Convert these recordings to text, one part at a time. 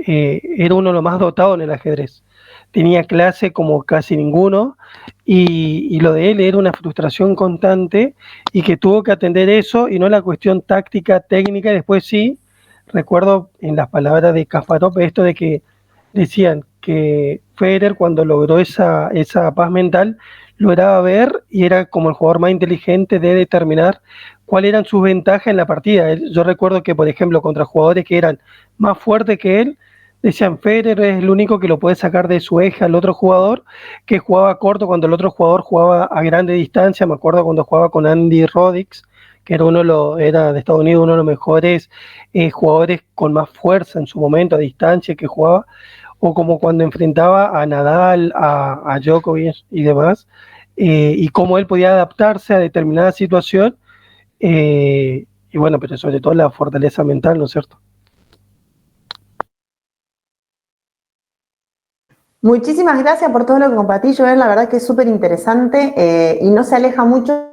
era uno de los más dotados en el ajedrez. Tenía clase como casi ninguno y lo de él era una frustración constante y que tuvo que atender eso y no la cuestión táctica, técnica. Y después sí, recuerdo en las palabras de Kasparov esto de que decían que Federer cuando logró esa paz mental lograba ver y era como el jugador más inteligente de determinar cuáles eran sus ventajas en la partida. Yo recuerdo que, por ejemplo, contra jugadores que eran más fuertes que él, decían Federer es el único que lo puede sacar de su eje al otro jugador, que jugaba corto cuando el otro jugador jugaba a grande distancia. Me acuerdo cuando jugaba con Andy Roddick, que era de Estados Unidos uno de los mejores jugadores con más fuerza en su momento a distancia que jugaba, o como cuando enfrentaba a Nadal, a Djokovic y demás, y cómo él podía adaptarse a determinada situación, y bueno, pero sobre todo la fortaleza mental, ¿no es cierto? Muchísimas gracias por todo lo que compartí, Joel, la verdad que es súper interesante y no se aleja mucho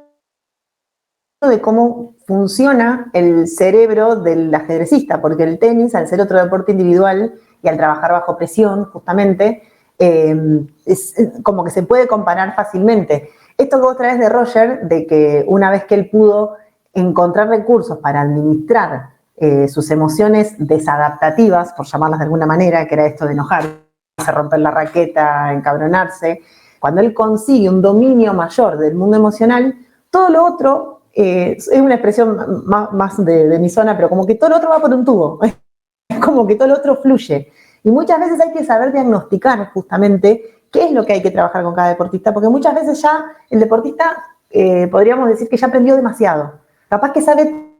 de cómo funciona el cerebro del ajedrecista, porque el tenis, al ser otro deporte individual y al trabajar bajo presión, justamente, es como que se puede comparar fácilmente. Esto que vos traes de Roger, de que una vez que él pudo encontrar recursos para administrar sus emociones desadaptativas, por llamarlas de alguna manera, que era esto de enojarse, romper la raqueta, encabronarse, cuando él consigue un dominio mayor del mundo emocional, todo lo otro es una expresión más de mi zona, pero como que todo lo otro va por un tubo, es como que todo lo otro fluye. Y muchas veces hay que saber diagnosticar justamente qué es lo que hay que trabajar con cada deportista, porque muchas veces ya el deportista, podríamos decir que ya aprendió demasiado. Capaz que sabe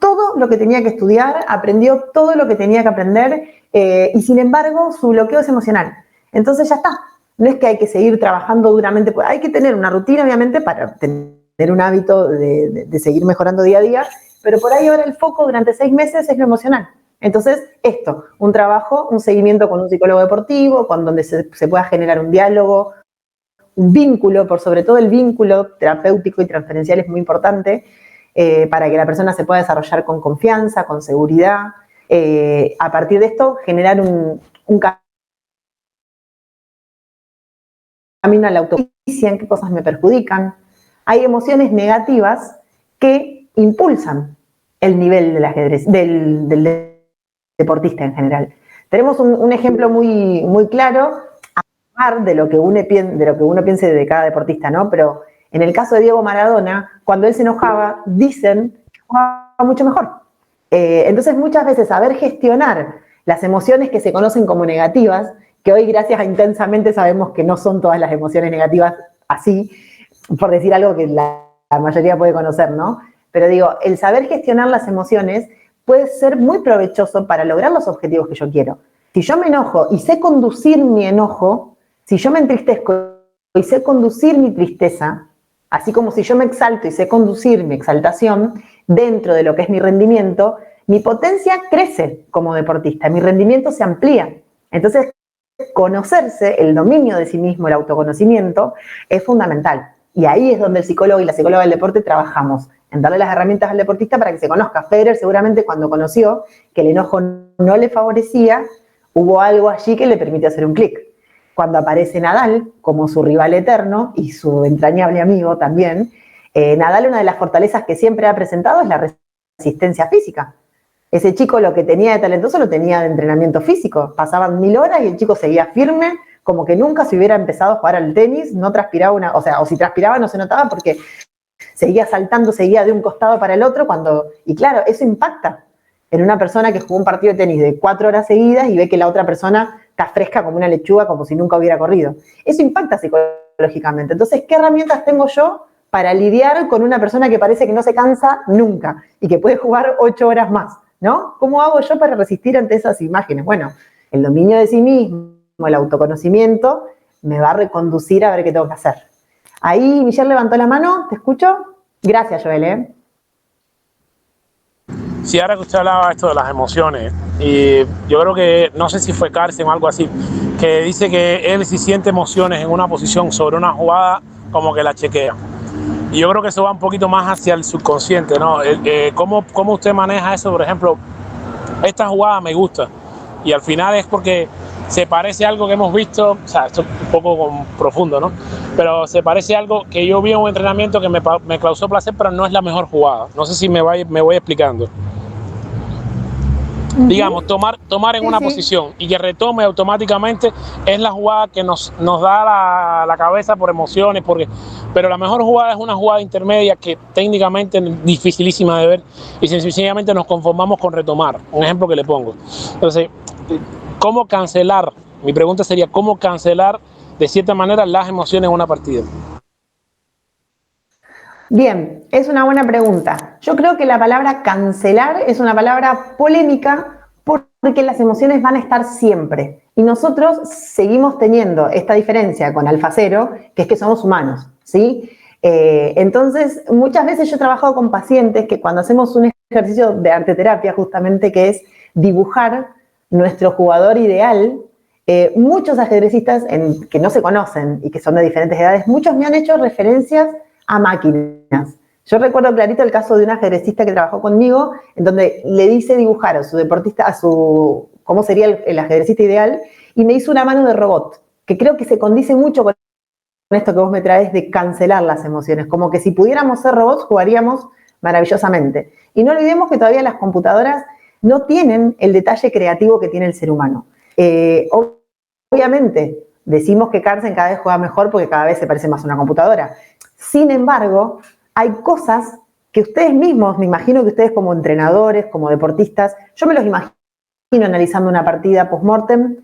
todo lo que tenía que estudiar, aprendió todo lo que tenía que aprender, y sin embargo su bloqueo es emocional. Entonces ya está. No es que hay que seguir trabajando duramente, hay que tener una rutina obviamente para tener un hábito de seguir mejorando día a día, pero por ahí ahora el foco durante 6 meses es lo emocional. Entonces, esto, un trabajo, un seguimiento con un psicólogo deportivo, donde se pueda generar un diálogo, un vínculo, por sobre todo el vínculo terapéutico y transferencial es muy importante, para que la persona se pueda desarrollar con confianza, con seguridad. A partir de esto, generar un camino a la autojusticia, en qué cosas me perjudican. Hay emociones negativas que impulsan el nivel del ajedrez, del deportista en general. Tenemos un ejemplo muy, muy claro de lo que uno piense de cada deportista, ¿no? Pero en el caso de Diego Maradona, cuando él se enojaba, dicen que jugaba mucho mejor. Entonces, muchas veces saber gestionar las emociones que se conocen como negativas, que hoy gracias a Intensamente sabemos que no son todas las emociones negativas así, por decir algo que la mayoría puede conocer, ¿no? Pero digo, el saber gestionar las emociones puede ser muy provechoso para lograr los objetivos que yo quiero. Si yo me enojo y sé conducir mi enojo, si yo me entristezco y sé conducir mi tristeza, así como si yo me exalto y sé conducir mi exaltación dentro de lo que es mi rendimiento, mi potencia crece como deportista, mi rendimiento se amplía. Entonces, conocerse, el dominio de sí mismo, el autoconocimiento, es fundamental. Y ahí es donde el psicólogo y la psicóloga del deporte trabajamos, en darle las herramientas al deportista para que se conozca. Federer seguramente cuando conoció que el enojo no le favorecía, hubo algo allí que le permitió hacer un clic. Cuando aparece Nadal como su rival eterno y su entrañable amigo también, Nadal, una de las fortalezas que siempre ha presentado es la resistencia física. Ese chico lo que tenía de talentoso lo tenía de entrenamiento físico. Pasaban 1000 horas y el chico seguía firme, como que nunca se hubiera empezado a jugar al tenis, no transpiraba o si transpiraba no se notaba porque seguía saltando, seguía de un costado para el otro y claro, eso impacta en una persona que jugó un partido de tenis de 4 horas seguidas y ve que la otra persona está fresca como una lechuga, como si nunca hubiera corrido. Eso impacta psicológicamente. Entonces, ¿qué herramientas tengo yo para lidiar con una persona que parece que no se cansa nunca y que puede jugar 8 horas más? ¿No? ¿Cómo hago yo para resistir ante esas imágenes? Bueno, el dominio de sí mismo, el autoconocimiento, me va a reconducir a ver qué tengo que hacer. Ahí Michelle levantó la mano, ¿te escucho? Gracias, Joel. Sí, ahora que usted hablaba esto de las emociones, y yo creo que, no sé si fue Carson o algo así, que dice que él si siente emociones en una posición sobre una jugada, como que la chequea. Y yo creo que eso va un poquito más hacia el subconsciente, ¿no? ¿Cómo usted maneja eso? Por ejemplo, esta jugada me gusta, Y al final es porque se parece a algo que hemos visto, o sea, esto es un poco profundo, ¿no? Pero se parece a algo que yo vi en un entrenamiento que me causó placer, pero no es la mejor jugada. No sé si me voy explicando. Digamos, tomar en una posición y que retome automáticamente es la jugada que nos da la cabeza por emociones, pero la mejor jugada es una jugada intermedia que técnicamente es dificilísima de ver y sencillamente nos conformamos con retomar. Un ejemplo que le pongo. Entonces, ¿cómo cancelar? Mi pregunta sería, ¿cómo cancelar de cierta manera las emociones en una partida? Bien, es una buena pregunta. Yo creo que la palabra cancelar es una palabra polémica porque las emociones van a estar siempre. Y nosotros seguimos teniendo esta diferencia con AlphaZero, que es que somos humanos, ¿sí? Entonces, muchas veces yo he trabajado con pacientes que cuando hacemos un ejercicio de arteterapia, justamente que es dibujar nuestro jugador ideal, muchos ajedrecistas que no se conocen y que son de diferentes edades, muchos me han hecho referencias a máquinas. Yo recuerdo clarito el caso de un ajedrecista que trabajó conmigo, en donde le dice dibujar a su deportista, cómo sería el ajedrecista ideal, y me hizo una mano de robot, que creo que se condice mucho con esto que vos me traes de cancelar las emociones, como que si pudiéramos ser robots jugaríamos maravillosamente. Y no olvidemos que todavía las computadoras no tienen el detalle creativo que tiene el ser humano. Obviamente, decimos que Carlsen cada vez juega mejor porque cada vez se parece más a una computadora. Sin embargo, hay cosas que ustedes mismos, me imagino que ustedes como entrenadores, como deportistas, yo me los imagino analizando una partida post-mortem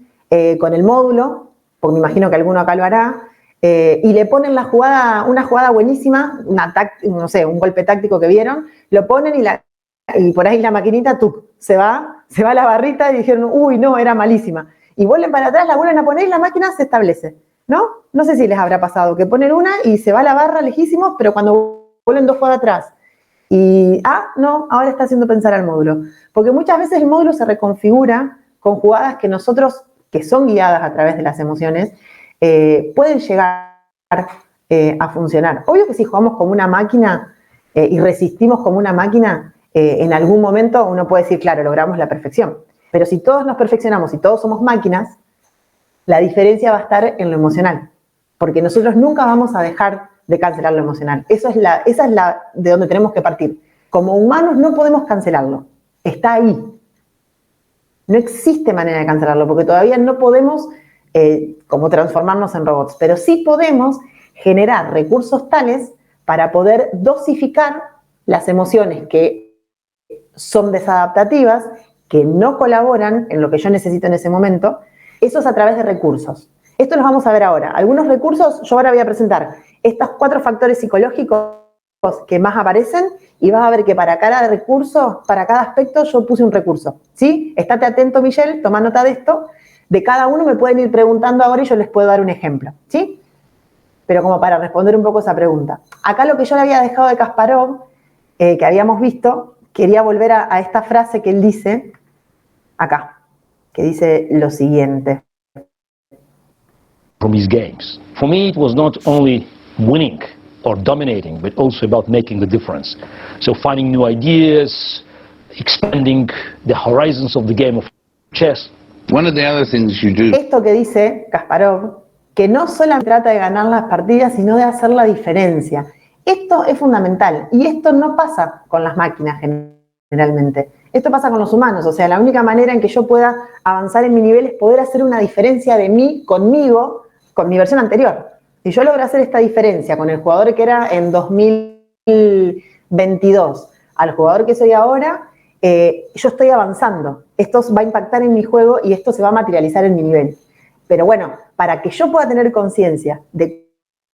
con el módulo, porque me imagino que alguno acá lo hará, y le ponen una jugada buenísima, no sé, un golpe táctico que vieron, lo ponen y por ahí la maquinita se va a la barrita y dijeron, uy, no, era malísima. Y vuelven para atrás, la vuelven a poner y la máquina se establece, ¿no? No sé si les habrá pasado que ponen una y se va a la barra lejísimos, pero cuando vuelven 2 jugadas atrás y, no, ahora está haciendo pensar al módulo. Porque muchas veces el módulo se reconfigura con jugadas que nosotros, que son guiadas a través de las emociones, pueden llegar a funcionar. Obvio que si jugamos como una máquina y resistimos como una máquina, en algún momento uno puede decir, claro, logramos la perfección. Pero si todos nos perfeccionamos y todos somos máquinas, la diferencia va a estar en lo emocional. Porque nosotros nunca vamos a dejar de cancelar lo emocional. Esa es la de donde tenemos que partir. Como humanos no podemos cancelarlo. Está ahí. No existe manera de cancelarlo porque todavía no podemos como transformarnos en robots. Pero sí podemos generar recursos tales para poder dosificar las emociones que son desadaptativas, que no colaboran en lo que yo necesito en ese momento. Eso es a través de recursos. Esto los vamos a ver ahora. Algunos recursos, yo ahora voy a presentar estos 4 factores psicológicos que más aparecen y vas a ver que para cada recurso, para cada aspecto, yo puse un recurso, ¿sí? Estate atento, Michelle, toma nota de esto. De cada uno me pueden ir preguntando ahora y yo les puedo dar un ejemplo, ¿sí? Pero como para responder un poco esa pregunta. Acá lo que yo le había dejado de Kasparov, que habíamos visto, quería volver a esta frase que él dice acá, que dice lo siguiente. From his games. For me, it was not only winning or dominating, but also about making the difference. So finding new ideas, expanding the horizons of the game of chess. One of the other things you do. Esto que dice Kasparov, que no solamente trata de ganar las partidas, sino de hacer la diferencia. Esto es fundamental y esto no pasa con las máquinas generalmente. Esto pasa con los humanos, o sea, la única manera en que yo pueda avanzar en mi nivel es poder hacer una diferencia de mí, conmigo, con mi versión anterior. Si yo logro hacer esta diferencia con el jugador que era en 2022 al jugador que soy ahora, yo estoy avanzando. Esto va a impactar en mi juego y esto se va a materializar en mi nivel. Pero bueno, para que yo pueda tener conciencia de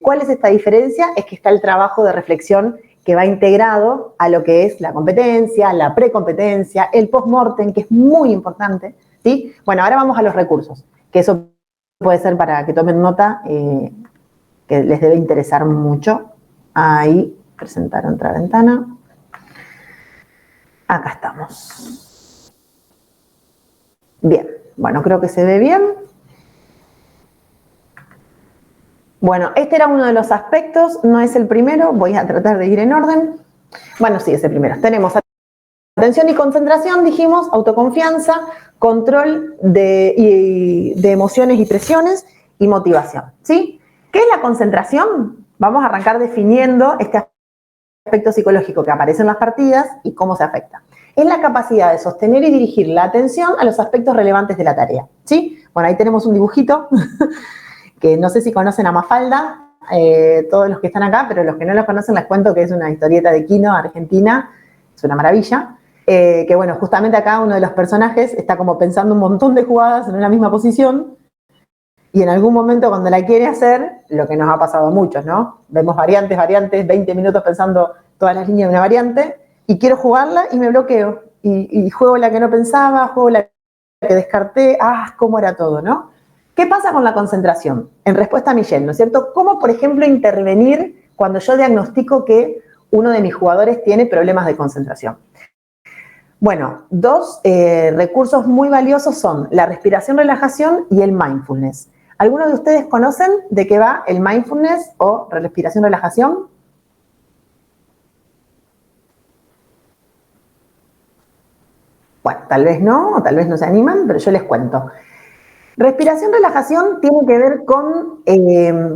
cuál es esta diferencia, es que está el trabajo de reflexión que va integrado a lo que es la competencia, la precompetencia, el post-mortem, que es muy importante, ¿sí? Bueno, ahora vamos a los recursos, que eso puede ser para que tomen nota, que les debe interesar mucho. Ahí, presentar otra ventana. Acá estamos. Bien, bueno, creo que se ve bien. Bueno, este era uno de los aspectos, no es el primero, voy a tratar de ir en orden. Bueno, sí, es el primero. Tenemos atención y concentración, dijimos, autoconfianza, control de emociones y presiones y motivación, ¿sí? ¿Qué es la concentración? Vamos a arrancar definiendo este aspecto psicológico que aparece en las partidas y cómo se afecta. Es la capacidad de sostener y dirigir la atención a los aspectos relevantes de la tarea, ¿sí? Bueno, ahí tenemos un dibujito que no sé si conocen a Mafalda, todos los que están acá, pero los que no lo conocen les cuento que es una historieta de Quino, Argentina, es una maravilla. Que bueno, justamente acá uno de los personajes está como pensando un montón de jugadas en una misma posición y en algún momento cuando la quiere hacer, lo que nos ha pasado a muchos, ¿no? Vemos variantes, 20 minutos pensando todas las líneas de una variante y quiero jugarla y me bloqueo y juego la que no pensaba, juego la que descarté, cómo era todo, ¿no? ¿Qué pasa con la concentración? En respuesta a Michelle, ¿no es cierto? ¿Cómo, por ejemplo, intervenir cuando yo diagnostico que uno de mis jugadores tiene problemas de concentración? Bueno, dos recursos muy valiosos son la respiración-relajación y el mindfulness. ¿Algunos de ustedes conocen de qué va el mindfulness o respiración-relajación? Bueno, tal vez no, o tal vez no se animan, pero yo les cuento. Respiración-relajación tiene que ver con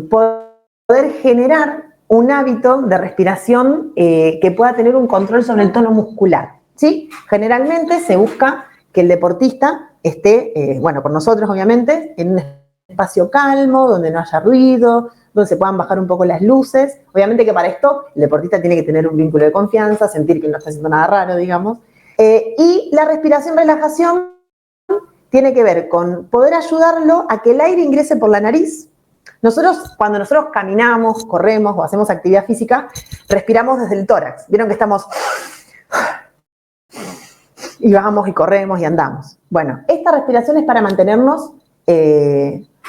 poder generar un hábito de respiración que pueda tener un control sobre el tono muscular, ¿sí? Generalmente se busca que el deportista esté, por nosotros obviamente, en un espacio calmo, donde no haya ruido, donde se puedan bajar un poco las luces. Obviamente que para esto el deportista tiene que tener un vínculo de confianza, sentir que no está haciendo nada raro, digamos. Y la respiración-relajación tiene que ver con poder ayudarlo a que el aire ingrese por la nariz. Cuando nosotros caminamos, corremos o hacemos actividad física, respiramos desde el tórax. ¿Vieron que estamos y vamos y corremos y andamos? Bueno, esta respiración es para mantenernos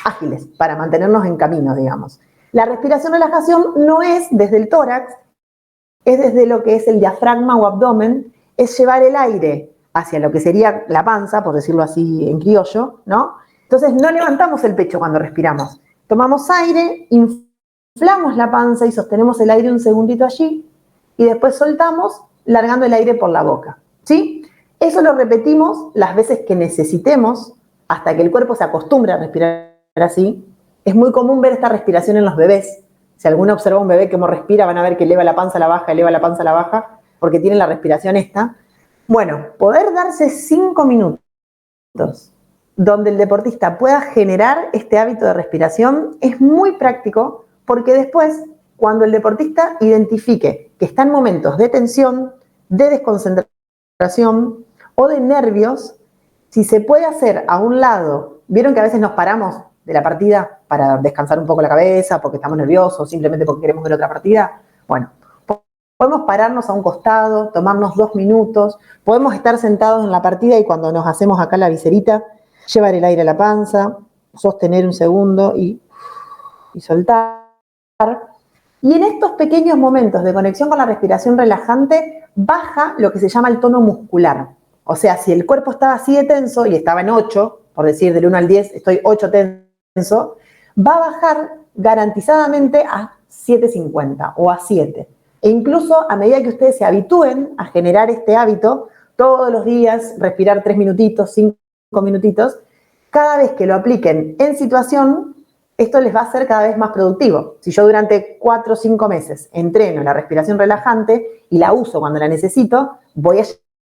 ágiles, para mantenernos en camino, digamos. La respiración-relajación no es desde el tórax, es desde lo que es el diafragma o abdomen, es llevar el aire hacia lo que sería la panza, por decirlo así en criollo, ¿no? Entonces no levantamos el pecho cuando respiramos. Tomamos aire, inflamos la panza y sostenemos el aire un segundito allí y después soltamos largando el aire por la boca, ¿sí? Eso lo repetimos las veces que necesitemos hasta que el cuerpo se acostumbre a respirar así. Es muy común ver esta respiración en los bebés. Si alguno observa un bebé cómo respira, van a ver que eleva la panza, la baja, eleva la panza, la baja, porque tiene la respiración esta. Bueno, poder darse 5 minutos donde el deportista pueda generar este hábito de respiración es muy práctico porque después, cuando el deportista identifique que está en momentos de tensión, de desconcentración o de nervios, si se puede hacer a un lado, vieron que a veces nos paramos de la partida para descansar un poco la cabeza porque estamos nerviosos, simplemente porque queremos ver otra partida, bueno, podemos pararnos a un costado, tomarnos 2 minutos, podemos estar sentados en la partida y cuando nos hacemos acá la viserita, llevar el aire a la panza, sostener un segundo y soltar. Y en estos pequeños momentos de conexión con la respiración relajante, baja lo que se llama el tono muscular. O sea, si el cuerpo estaba así de tenso y estaba en 8, por decir del 1 al 10, estoy 8 tenso, va a bajar garantizadamente a 7.50 o a 7. E incluso a medida que ustedes se habitúen a generar este hábito, todos los días respirar 3 minutitos, 5 minutitos, cada vez que lo apliquen en situación, esto les va a hacer cada vez más productivo. Si yo durante 4 o 5 meses entreno la respiración relajante y la uso cuando la necesito, voy a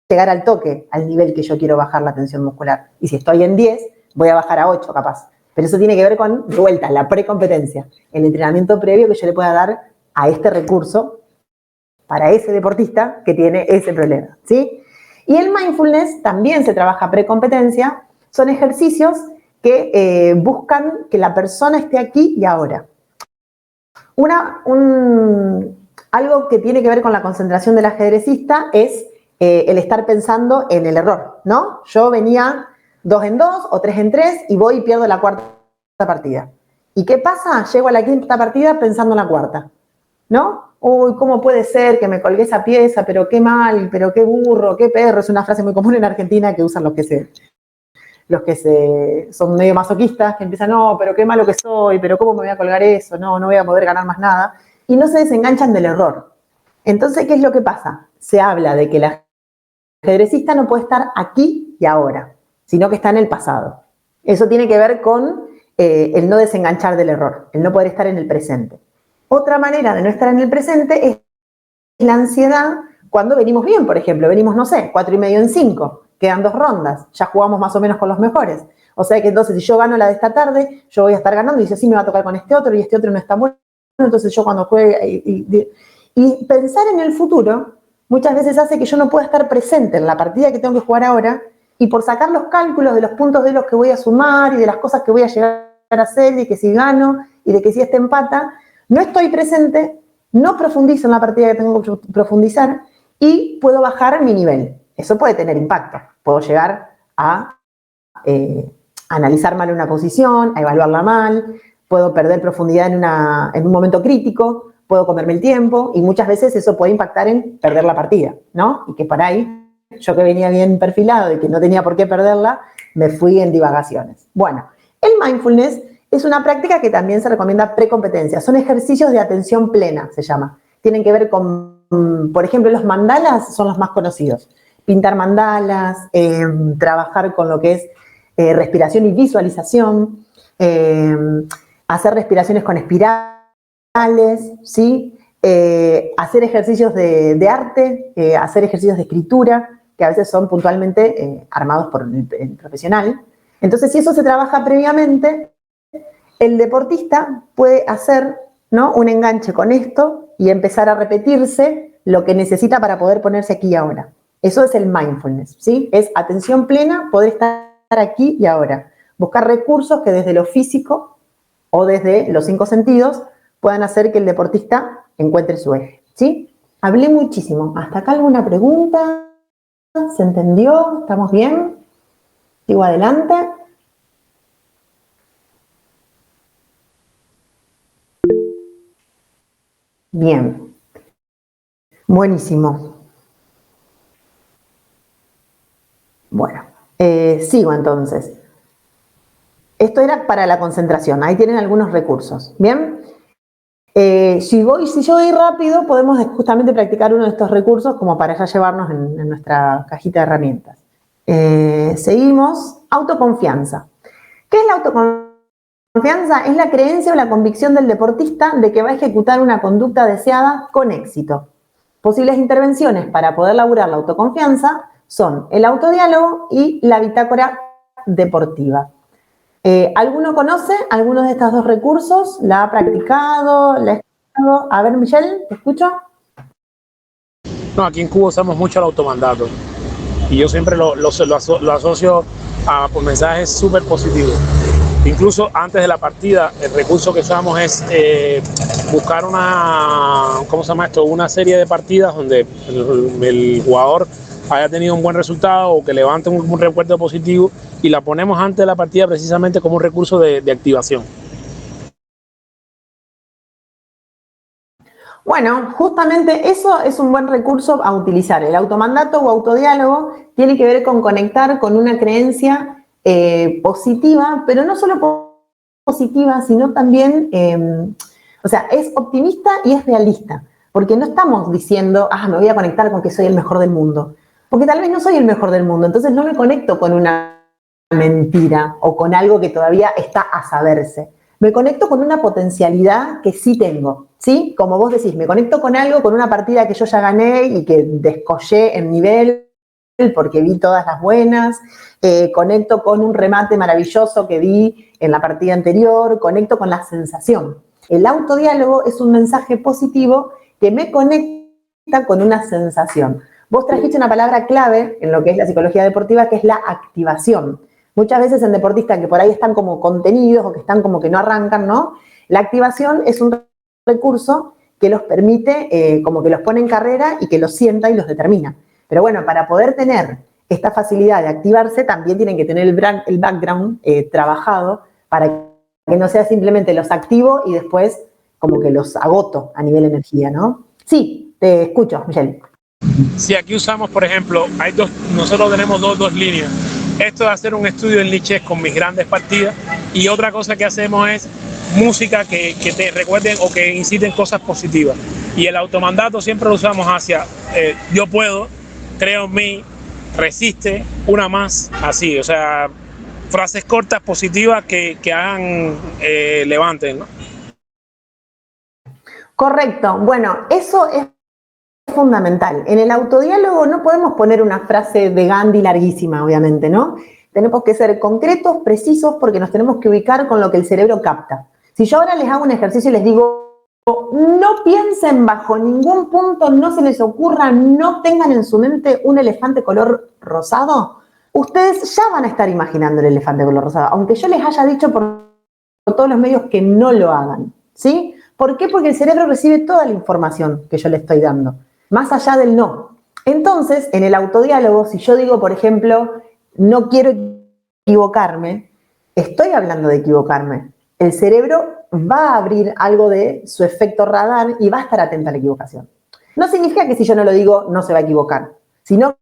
llegar al toque, al nivel que yo quiero bajar la tensión muscular. Y si estoy en 10, voy a bajar a 8 capaz. Pero eso tiene que ver con, de vuelta, la precompetencia, el entrenamiento previo que yo le pueda dar a este recurso para ese deportista que tiene ese problema, ¿sí? Y el mindfulness también se trabaja precompetencia, son ejercicios que buscan que la persona esté aquí y ahora. Algo que tiene que ver con la concentración del ajedrecista es el estar pensando en el error, ¿no? Yo venía 2 en 2 o 3 en 3 y voy y pierdo la cuarta partida. ¿Y qué pasa? Llego a la quinta partida pensando en la cuarta, ¿no? Uy, ¿cómo puede ser que me colgué esa pieza? Pero qué mal, pero qué burro, qué perro. Es una frase muy común en Argentina que usan los que son medio masoquistas, que empiezan, no, pero qué malo que soy, pero ¿cómo me voy a colgar eso? No voy a poder ganar más nada. Y no se desenganchan del error. Entonces, ¿qué es lo que pasa? Se habla de que la ajedrecista no puede estar aquí y ahora, sino que está en el pasado. Eso tiene que ver con el no desenganchar del error, el no poder estar en el presente. Otra manera de no estar en el presente es la ansiedad cuando venimos bien, por ejemplo. Venimos, no sé, 4,5 en 5, quedan 2 rondas, ya jugamos más o menos con los mejores. O sea que entonces si yo gano la de esta tarde, yo voy a estar ganando y dice, sí, me va a tocar con este otro y este otro no está bueno. Entonces yo cuando juegue y pensar en el futuro muchas veces hace que yo no pueda estar presente en la partida que tengo que jugar ahora y por sacar los cálculos de los puntos de los que voy a sumar y de las cosas que voy a llegar a hacer y que si gano y de que si este empata, no estoy presente, no profundizo en la partida que tengo que profundizar y puedo bajar mi nivel. Eso puede tener impacto. Puedo llegar a analizar mal una posición, a evaluarla mal, puedo perder profundidad en un momento crítico, puedo comerme el tiempo y muchas veces eso puede impactar en perder la partida, ¿no? Y que por ahí, yo que venía bien perfilado y que no tenía por qué perderla, me fui en divagaciones. Bueno, el mindfulness es una práctica que también se recomienda precompetencia. Son ejercicios de atención plena, se llama. Tienen que ver con, por ejemplo, los mandalas son los más conocidos. Pintar mandalas, trabajar con lo que es respiración y visualización, hacer respiraciones con espirales, ¿sí? Hacer ejercicios de arte, hacer ejercicios de escritura, que a veces son puntualmente armados por el profesional. Entonces, si eso se trabaja previamente, el deportista puede hacer, ¿no?, un enganche con esto y empezar a repetirse lo que necesita para poder ponerse aquí y ahora. Eso es el mindfulness, ¿sí? Es atención plena, poder estar aquí y ahora. Buscar recursos que desde lo físico o desde los 5 sentidos puedan hacer que el deportista encuentre su eje, ¿sí? Hablé muchísimo. ¿Hasta acá alguna pregunta? ¿Se entendió? ¿Estamos bien? ¿Sigo adelante? Bien. Buenísimo. Bueno, sigo entonces. Esto era para la concentración. Ahí tienen algunos recursos. ¿Bien? Si yo voy rápido, podemos justamente practicar uno de estos recursos como para ya llevarnos en nuestra cajita de herramientas. Seguimos. Autoconfianza. ¿Qué es la autoconfianza? Es la creencia o la convicción del deportista de que va a ejecutar una conducta deseada con éxito. Posibles intervenciones para poder laburar la autoconfianza son el autodiálogo y la bitácora deportiva. ¿Alguno conoce algunos de estos 2 recursos? ¿La ha practicado? ¿La ha escuchado? A ver, Michelle, ¿te escucho? No, aquí en Cuba usamos mucho el automandato y yo siempre lo asocio a mensajes súper positivos. Incluso antes de la partida, el recurso que usamos es buscar una serie de partidas donde el jugador haya tenido un buen resultado o que levante un recuerdo positivo y la ponemos antes de la partida precisamente como un recurso de activación. Bueno, justamente eso es un buen recurso a utilizar. El automandato o autodiálogo tiene que ver con conectar con una creencia positiva, pero no solo positiva, sino también, es optimista y es realista, porque no estamos diciendo, me voy a conectar con que soy el mejor del mundo, porque tal vez no soy el mejor del mundo, entonces no me conecto con una mentira o con algo que todavía está a saberse. Me conecto con una potencialidad que sí tengo, ¿sí? Como vos decís, me conecto con algo, con una partida que yo ya gané y que descollé en nivel porque vi todas las buenas, conecto con un remate maravilloso que di en la partida anterior, conecto con la sensación. El autodiálogo es un mensaje positivo que me conecta con una sensación. Vos trajiste una palabra clave en lo que es la psicología deportiva, que es la activación. Muchas veces en deportistas que por ahí están como contenidos o que están como que no arrancan, ¿no? La activación es un recurso que los permite, como que los pone en carrera y que los sienta y los determina. Pero bueno, para poder tener esta facilidad de activarse, también tienen que tener el background trabajado para que no sea simplemente los activo y después como que los agoto a nivel energía, ¿no? Sí, te escucho, Michelle. Si aquí usamos, por ejemplo, nosotros tenemos dos líneas. Esto de hacer un estudio en lichess con mis grandes partidas y otra cosa que hacemos es música que te recuerden o que inciten cosas positivas. Y el automandato siempre lo usamos hacia yo puedo, creo en mí, resiste una más así, o sea, frases cortas positivas que hagan, levanten, ¿no? Correcto. Bueno, eso es fundamental. En el autodiálogo no podemos poner una frase de Gandhi larguísima, obviamente, ¿no? Tenemos que ser concretos, precisos, porque nos tenemos que ubicar con lo que el cerebro capta. Si yo ahora les hago un ejercicio y les digo, no piensen bajo ningún punto, no se les ocurra, no tengan en su mente un elefante color rosado, ustedes ya van a estar imaginando el elefante color rosado, aunque yo les haya dicho por todos los medios que no lo hagan, ¿sí? ¿Por qué? Porque el cerebro recibe toda la información que yo le estoy dando, más allá del no. Entonces, en el autodiálogo, si yo digo, por ejemplo, no quiero equivocarme, estoy hablando de equivocarme. El cerebro va a abrir algo de su efecto radar y va a estar atento a la equivocación. No significa que si yo no lo digo, no se va a equivocar, sino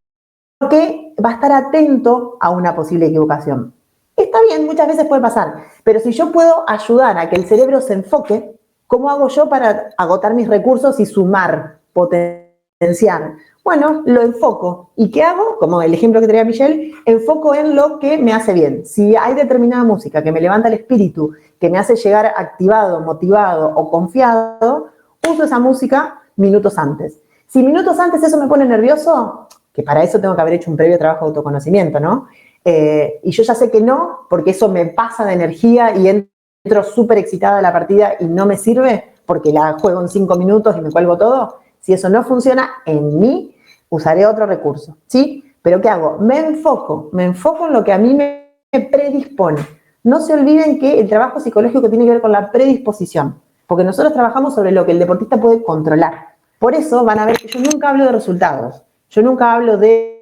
que va a estar atento a una posible equivocación. Está bien, muchas veces puede pasar, pero si yo puedo ayudar a que el cerebro se enfoque, ¿cómo hago yo para agotar mis recursos y sumar, potenciar? Bueno, lo enfoco. ¿Y qué hago? Como el ejemplo que traía Michelle, enfoco en lo que me hace bien. Si hay determinada música que me levanta el espíritu, que me hace llegar activado, motivado o confiado, uso esa música minutos antes. Si minutos antes eso me pone nervioso, que para eso tengo que haber hecho un previo trabajo de autoconocimiento, ¿no? Y yo ya sé que no, porque eso me pasa de energía y entro súper excitada a la partida y no me sirve, porque la juego en 5 minutos y me cuelgo todo. Si eso no funciona en mí, usaré otro recurso, ¿sí? Pero ¿qué hago? Me enfoco en lo que a mí me predispone. No se olviden que el trabajo psicológico tiene que ver con la predisposición, porque nosotros trabajamos sobre lo que el deportista puede controlar. Por eso van a ver que yo nunca hablo de resultados, yo nunca hablo de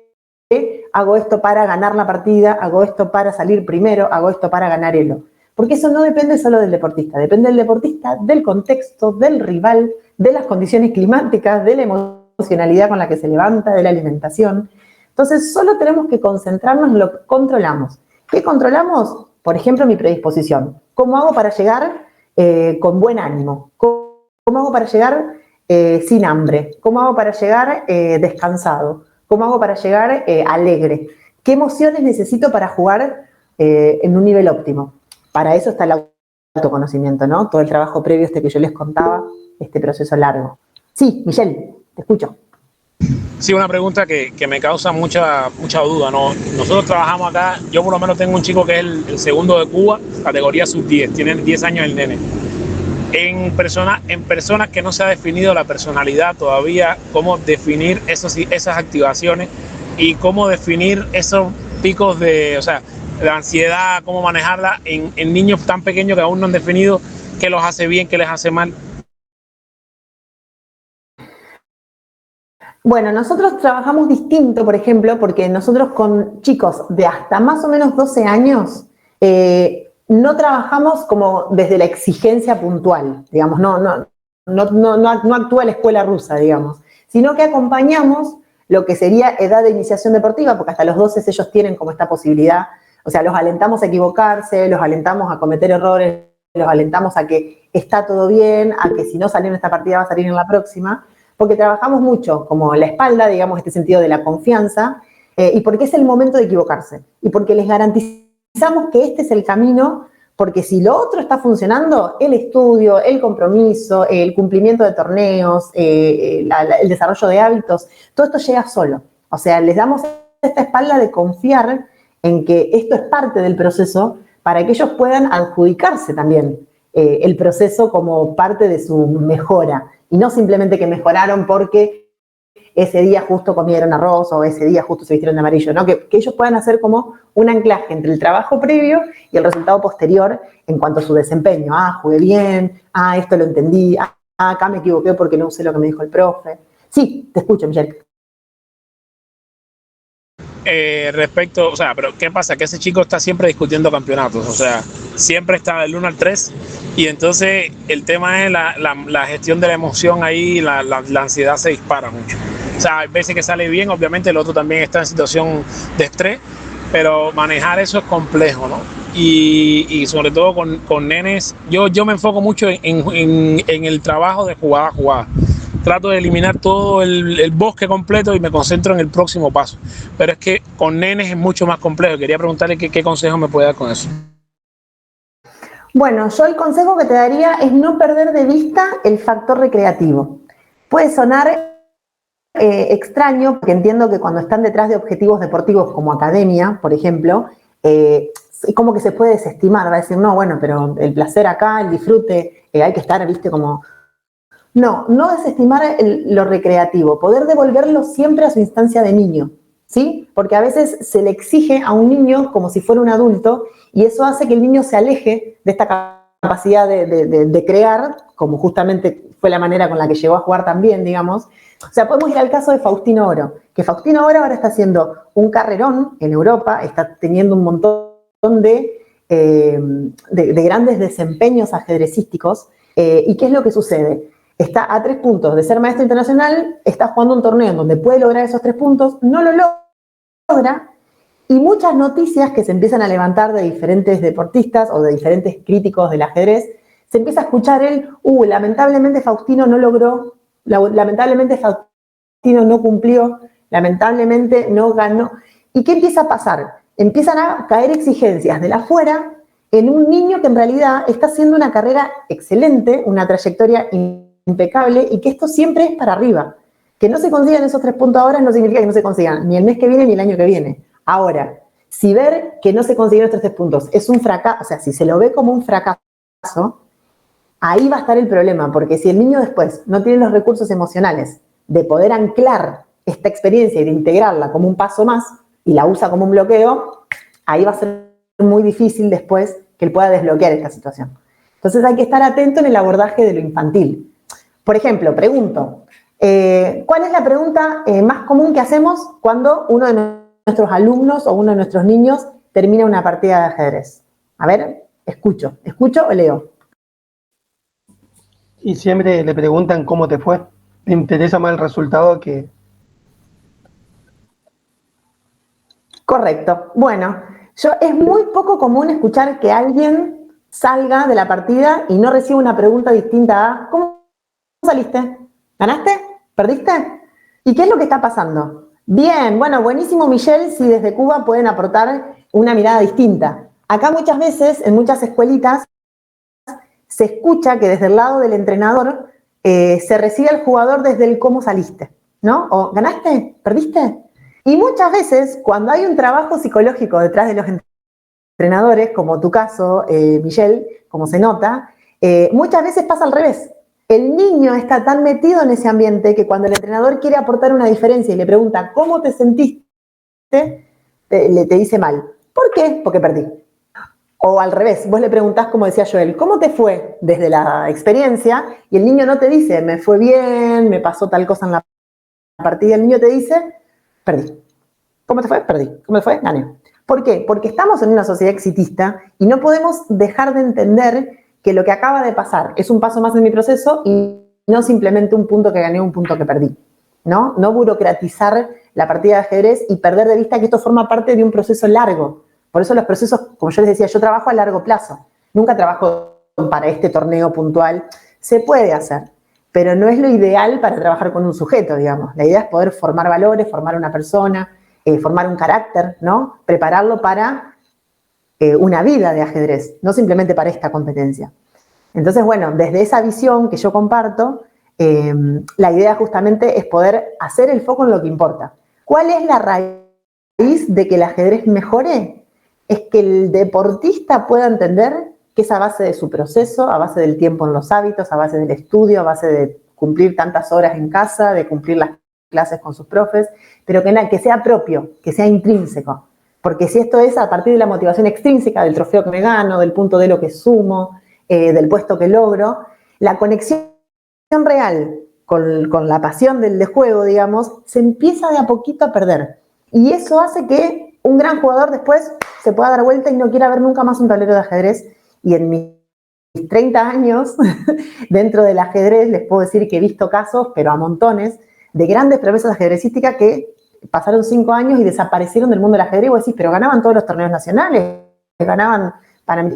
hago esto para ganar la partida, hago esto para salir primero, hago esto para ganar elo. Porque eso no depende solo del deportista, depende del deportista, del contexto, del rival, de las condiciones climáticas, de la emocionalidad con la que se levanta, de la alimentación. Entonces, solo tenemos que concentrarnos en lo que controlamos. ¿Qué controlamos? Por ejemplo, mi predisposición. ¿Cómo hago para llegar con buen ánimo? ¿Cómo hago para llegar sin hambre? ¿Cómo hago para llegar descansado? ¿Cómo hago para llegar alegre? ¿Qué emociones necesito para jugar en un nivel óptimo? Para eso está el autoconocimiento, ¿no? Todo el trabajo previo que yo les contaba, este proceso largo. Sí, Michelle, te escucho. Sí, una pregunta que me causa mucha duda, ¿no? Nosotros trabajamos acá, yo por lo menos tengo un chico que es el segundo de Cuba, categoría sub-10, tiene 10 años el nene. En personas que no se ha definido la personalidad todavía, cómo definir esas activaciones y cómo definir esos picos de, o sea, la ansiedad, cómo manejarla en niños tan pequeños que aún no han definido qué los hace bien, qué les hace mal. Bueno, nosotros trabajamos distinto, por ejemplo, porque nosotros con chicos de hasta más o menos 12 años no trabajamos como desde la exigencia puntual, digamos, no actúa la escuela rusa, digamos, sino que acompañamos lo que sería edad de iniciación deportiva, porque hasta los 12 ellos tienen como esta posibilidad. O sea, los alentamos a equivocarse, los alentamos a cometer errores, los alentamos a que está todo bien, a que si no salió en esta partida va a salir en la próxima, porque trabajamos mucho como la espalda, digamos, este sentido de la confianza, y porque es el momento de equivocarse, y porque les garantizamos que este es el camino, porque si lo otro está funcionando, el estudio, el compromiso, el cumplimiento de torneos, el desarrollo de hábitos, todo esto llega solo. O sea, les damos esta espalda de confiar en que esto es parte del proceso para que ellos puedan adjudicarse también el proceso como parte de su mejora y no simplemente que mejoraron porque ese día justo comieron arroz o ese día justo se vistieron de amarillo, ¿no? Que ellos puedan hacer como un anclaje entre el trabajo previo y el resultado posterior en cuanto a su desempeño. Jugué bien, esto lo entendí, acá me equivoqué porque no usé lo que me dijo el profe. Sí, te escucho, Michelle. Respecto, o sea, pero ¿qué pasa? Que ese chico está siempre discutiendo campeonatos, o sea, siempre está del 1 al 3 y entonces el tema es la gestión de la emoción ahí, la ansiedad se dispara mucho. O sea, hay veces que sale bien, obviamente el otro también está en situación de estrés, pero manejar eso es complejo, ¿no? Y sobre todo con nenes, yo me enfoco mucho en el trabajo de jugada a jugada. trato de eliminar todo el bosque completo y me concentro en el próximo paso. Pero es que con nenes es mucho más complejo. Quería preguntarle qué consejo me puede dar con eso. Bueno, yo el consejo que te daría es no perder de vista el factor recreativo. Puede sonar extraño, porque entiendo que cuando están detrás de objetivos deportivos como academia, por ejemplo, es como que se puede desestimar, va a decir, no, bueno, pero el placer acá, el disfrute, hay que estar, viste, como... No desestimar lo recreativo, poder devolverlo siempre a su instancia de niño, ¿sí? Porque a veces se le exige a un niño como si fuera un adulto y eso hace que el niño se aleje de esta capacidad de crear, como justamente fue la manera con la que llegó a jugar también, digamos. O sea, podemos ir al caso de Faustino Oro, que Faustino Oro ahora está haciendo un carrerón en Europa, está teniendo un montón de grandes desempeños ajedrecísticos. ¿Y qué es lo que sucede? Está a 3 puntos de ser maestro internacional, está jugando un torneo en donde puede lograr esos 3 puntos, no lo logra, y muchas noticias que se empiezan a levantar de diferentes deportistas o de diferentes críticos del ajedrez, se empieza a escuchar lamentablemente Faustino no logró, lamentablemente Faustino no cumplió, lamentablemente no ganó. ¿Y qué empieza a pasar? Empiezan a caer exigencias de la afuera en un niño que en realidad está haciendo una carrera excelente, una trayectoria impecable, y que esto siempre es para arriba. Que no se consigan esos 3 puntos ahora no significa que no se consigan ni el mes que viene ni el año que viene. Ahora, si ver que no se consiguieron estos 3 puntos es un fracaso, o sea, si se lo ve como un fracaso, ahí va a estar el problema, porque si el niño después no tiene los recursos emocionales de poder anclar esta experiencia y de integrarla como un paso más y la usa como un bloqueo, ahí va a ser muy difícil después que él pueda desbloquear esta situación. Entonces hay que estar atento en el abordaje de lo infantil. Por ejemplo, pregunto, ¿cuál es la pregunta más común que hacemos cuando uno de nuestros alumnos o uno de nuestros niños termina una partida de ajedrez? A ver, ¿escucho o leo? Y siempre le preguntan cómo te fue. Le interesa más el resultado que... Correcto. Bueno, es muy poco común escuchar que alguien salga de la partida y no reciba una pregunta distinta a ¿cómo saliste? ¿Ganaste? ¿Perdiste? ¿Y qué es lo que está pasando? Bien, bueno, buenísimo, Michelle, si desde Cuba pueden aportar una mirada distinta. Acá muchas veces, en muchas escuelitas, se escucha que desde el lado del entrenador se recibe al jugador desde el cómo saliste, ¿no? O ¿ganaste? ¿Perdiste? Y muchas veces, cuando hay un trabajo psicológico detrás de los entrenadores, como tu caso, Michelle, como se nota, muchas veces pasa al revés. El niño está tan metido en ese ambiente que cuando el entrenador quiere aportar una diferencia y le pregunta ¿cómo te sentiste? Te dice mal. ¿Por qué? Porque perdí. O al revés, vos le preguntás, como decía Joel, ¿cómo te fue desde la experiencia? Y el niño no te dice, me fue bien, me pasó tal cosa en la partida. El niño te dice, perdí. ¿Cómo te fue? Perdí. ¿Cómo te fue? Gané. ¿Por qué? Porque estamos en una sociedad exitista y no podemos dejar de entender que lo que acaba de pasar es un paso más en mi proceso y no simplemente un punto que gané, un punto que perdí, ¿no? No burocratizar la partida de ajedrez y perder de vista que esto forma parte de un proceso largo. Por eso los procesos, como yo les decía, yo trabajo a largo plazo. Nunca trabajo para este torneo puntual. Se puede hacer, pero no es lo ideal para trabajar con un sujeto, digamos. La idea es poder formar valores, formar una persona, formar un carácter, ¿no? Prepararlo para una vida de ajedrez, no simplemente para esta competencia. Entonces, bueno, desde esa visión que yo comparto, la idea justamente es poder hacer el foco en lo que importa. ¿Cuál es la raíz de que el ajedrez mejore? Es que el deportista pueda entender que es a base de su proceso, a base del tiempo en los hábitos, a base del estudio, a base de cumplir tantas horas en casa, de cumplir las clases con sus profes, pero que sea propio, que sea intrínseco. Porque si esto es a partir de la motivación extrínseca, del trofeo que me gano, del punto de lo que sumo, del puesto que logro, la conexión real con la pasión del juego, digamos, se empieza de a poquito a perder. Y eso hace que un gran jugador después se pueda dar vuelta y no quiera ver nunca más un tablero de ajedrez. Y en mis 30 años dentro del ajedrez les puedo decir que he visto casos, pero a montones, de grandes promesas ajedrecísticas que pasaron 5 años y desaparecieron del mundo del ajedrez. Y vos decís, pero ganaban todos los torneos nacionales, ganaban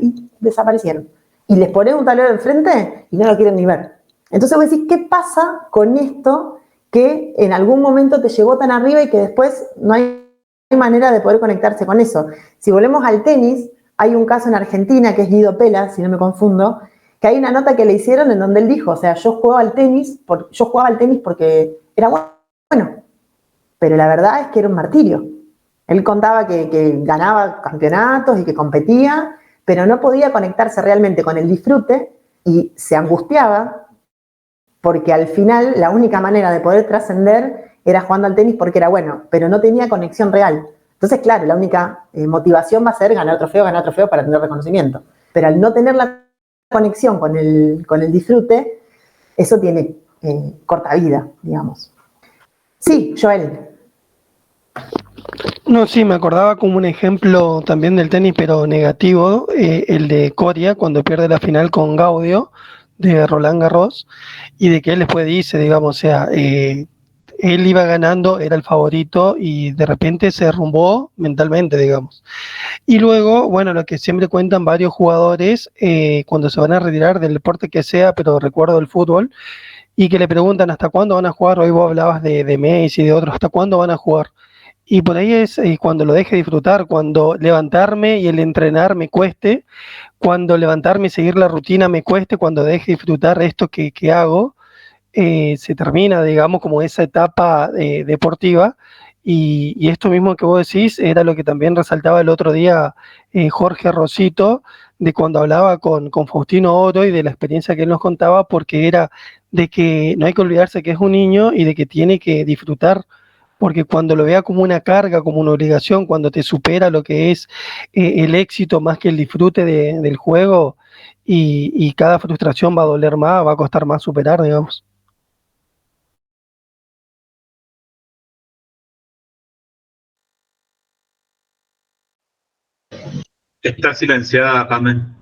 y desaparecieron. Y les pones un tablero enfrente y no lo quieren ni ver. Entonces vos decís, ¿qué pasa con esto que en algún momento te llevó tan arriba y que después no hay manera de poder conectarse con eso? Si volvemos al tenis, hay un caso en Argentina que es Guido Pela, si no me confundo, que hay una nota que le hicieron en donde él dijo, o sea, yo jugaba al tenis porque era bueno, pero la verdad es que era un martirio. Él contaba que ganaba campeonatos y que competía, pero no podía conectarse realmente con el disfrute y se angustiaba porque al final la única manera de poder trascender era jugando al tenis porque era bueno, pero no tenía conexión real. Entonces, claro, la única motivación va a ser ganar trofeo para tener reconocimiento. Pero al no tener la conexión con el disfrute, eso tiene corta vida, digamos. Sí, Joel. No, sí, me acordaba como un ejemplo también del tenis, pero negativo, el de Coria cuando pierde la final con Gaudio de Roland Garros, y de que él después dice, digamos, o sea, él iba ganando, era el favorito y de repente se derrumbó mentalmente, digamos. Y luego, bueno, lo que siempre cuentan varios jugadores cuando se van a retirar del deporte que sea, pero recuerdo el fútbol, y que le preguntan hasta cuándo van a jugar. Hoy vos hablabas de Messi y de otros, ¿hasta cuándo van a jugar? Y por ahí es cuando lo deje disfrutar, cuando levantarme y el entrenar me cueste, cuando levantarme y seguir la rutina me cueste, cuando deje disfrutar esto que hago, se termina, digamos, como esa etapa deportiva. Y esto mismo que vos decís era lo que también resaltaba el otro día Jorge Rosito, de cuando hablaba con Faustino Oro y de la experiencia que él nos contaba, porque era de que no hay que olvidarse que es un niño y de que tiene que disfrutar, porque cuando lo vea como una carga, como una obligación, cuando te supera lo que es el éxito más que el disfrute del juego, y cada frustración va a doler más, va a costar más superar, digamos. Está silenciada, Carmen.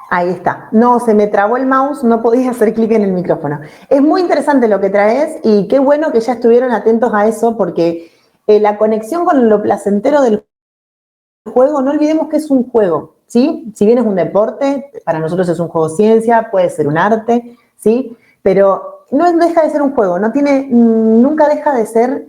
Ahí está. No, se me trabó el mouse, no podía hacer clic en el micrófono. Es muy interesante lo que traes y qué bueno que ya estuvieron atentos a eso porque la conexión con lo placentero del juego, no olvidemos que es un juego, ¿sí? Si bien es un deporte, para nosotros es un juego ciencia, puede ser un arte, ¿sí? Pero no deja de ser un juego, nunca deja de ser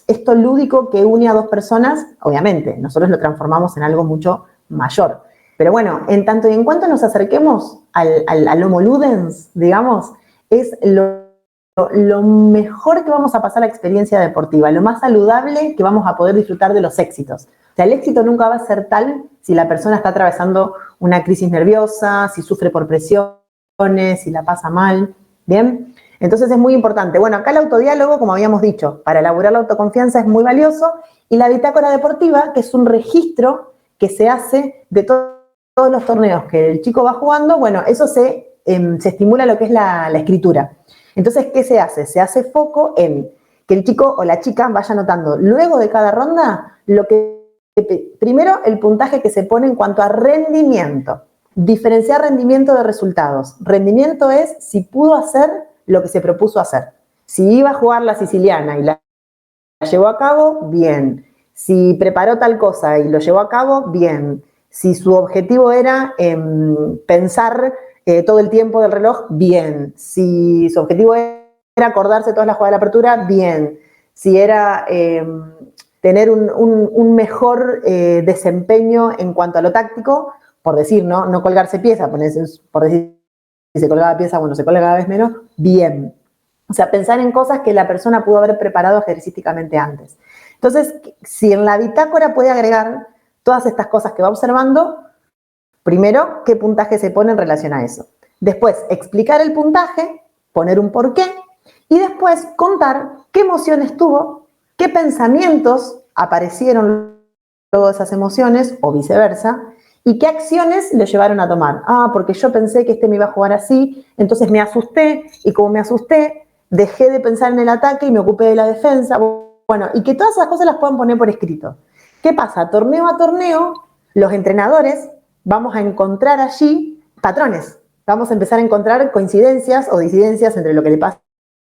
esto lúdico que une a dos personas, obviamente, nosotros lo transformamos en algo mucho mayor. Pero bueno, en tanto y en cuanto nos acerquemos al Homo Ludens, digamos, es lo mejor que vamos a pasar a la experiencia deportiva, lo más saludable que vamos a poder disfrutar de los éxitos. O sea, el éxito nunca va a ser tal si la persona está atravesando una crisis nerviosa, si sufre por presiones, si la pasa mal, ¿bien? Entonces es muy importante. Bueno, acá el autodiálogo, como habíamos dicho, para elaborar la autoconfianza es muy valioso, y la bitácora deportiva, que es un registro que se hace de todos los torneos que el chico va jugando, bueno, eso se estimula lo que es la escritura. Entonces, ¿qué se hace? Se hace foco en que el chico o la chica vaya anotando luego de cada ronda primero el puntaje que se pone en cuanto a rendimiento. Diferenciar rendimiento de resultados. Rendimiento es si pudo hacer lo que se propuso hacer. Si iba a jugar la siciliana y la llevó a cabo, bien. Si preparó tal cosa y lo llevó a cabo, bien. Si su objetivo era pensar todo el tiempo del reloj, bien. Si su objetivo era acordarse todas las jugadas de la apertura, bien. Si era tener un mejor desempeño en cuanto a lo táctico, por decir, no colgarse pieza, por decir, si se colgaba pieza, bueno, se colga cada vez menos, bien. O sea, pensar en cosas que la persona pudo haber preparado ejercísticamente antes. Entonces, si en la bitácora puede agregar todas estas cosas que va observando, primero, qué puntaje se pone en relación a eso. Después, explicar el puntaje, poner un porqué, y después contar qué emociones tuvo, qué pensamientos aparecieron luego de esas emociones, o viceversa, y qué acciones le llevaron a tomar. Ah, porque yo pensé que me iba a jugar así, entonces me asusté, y como me asusté, dejé de pensar en el ataque y me ocupé de la defensa. Bueno, y que todas esas cosas las puedan poner por escrito. ¿Qué pasa? Torneo a torneo, los entrenadores vamos a encontrar allí patrones. Vamos a empezar a encontrar coincidencias o disidencias entre lo que le pasa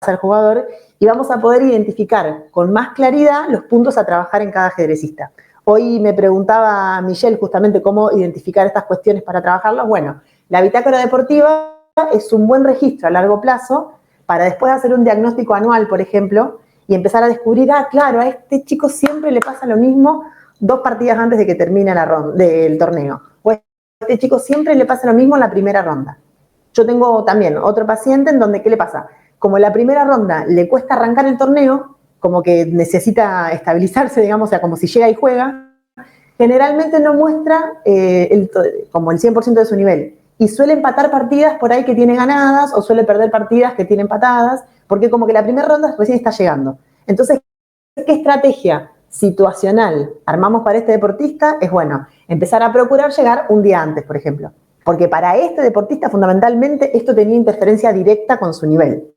al jugador y vamos a poder identificar con más claridad los puntos a trabajar en cada ajedrecista. Hoy me preguntaba Michelle justamente cómo identificar estas cuestiones para trabajarlas. Bueno, la bitácora deportiva es un buen registro a largo plazo para después hacer un diagnóstico anual, por ejemplo, y empezar a descubrir, claro, a este chico siempre le pasa lo mismo 2 partidas antes de que termine del torneo. O a este chico siempre le pasa lo mismo en la primera ronda. Yo tengo también otro paciente en donde, ¿qué le pasa? Como en la primera ronda le cuesta arrancar el torneo, como que necesita estabilizarse, digamos, o sea, como si llega y juega, generalmente no muestra como el 100% de su nivel. Y suele empatar partidas por ahí que tiene ganadas o suele perder partidas que tiene empatadas, porque como que la primera ronda recién está llegando. Entonces, ¿qué estrategia situacional armamos para este deportista? Es bueno, empezar a procurar llegar un día antes, por ejemplo. Porque para este deportista, fundamentalmente, esto tenía interferencia directa con su nivel.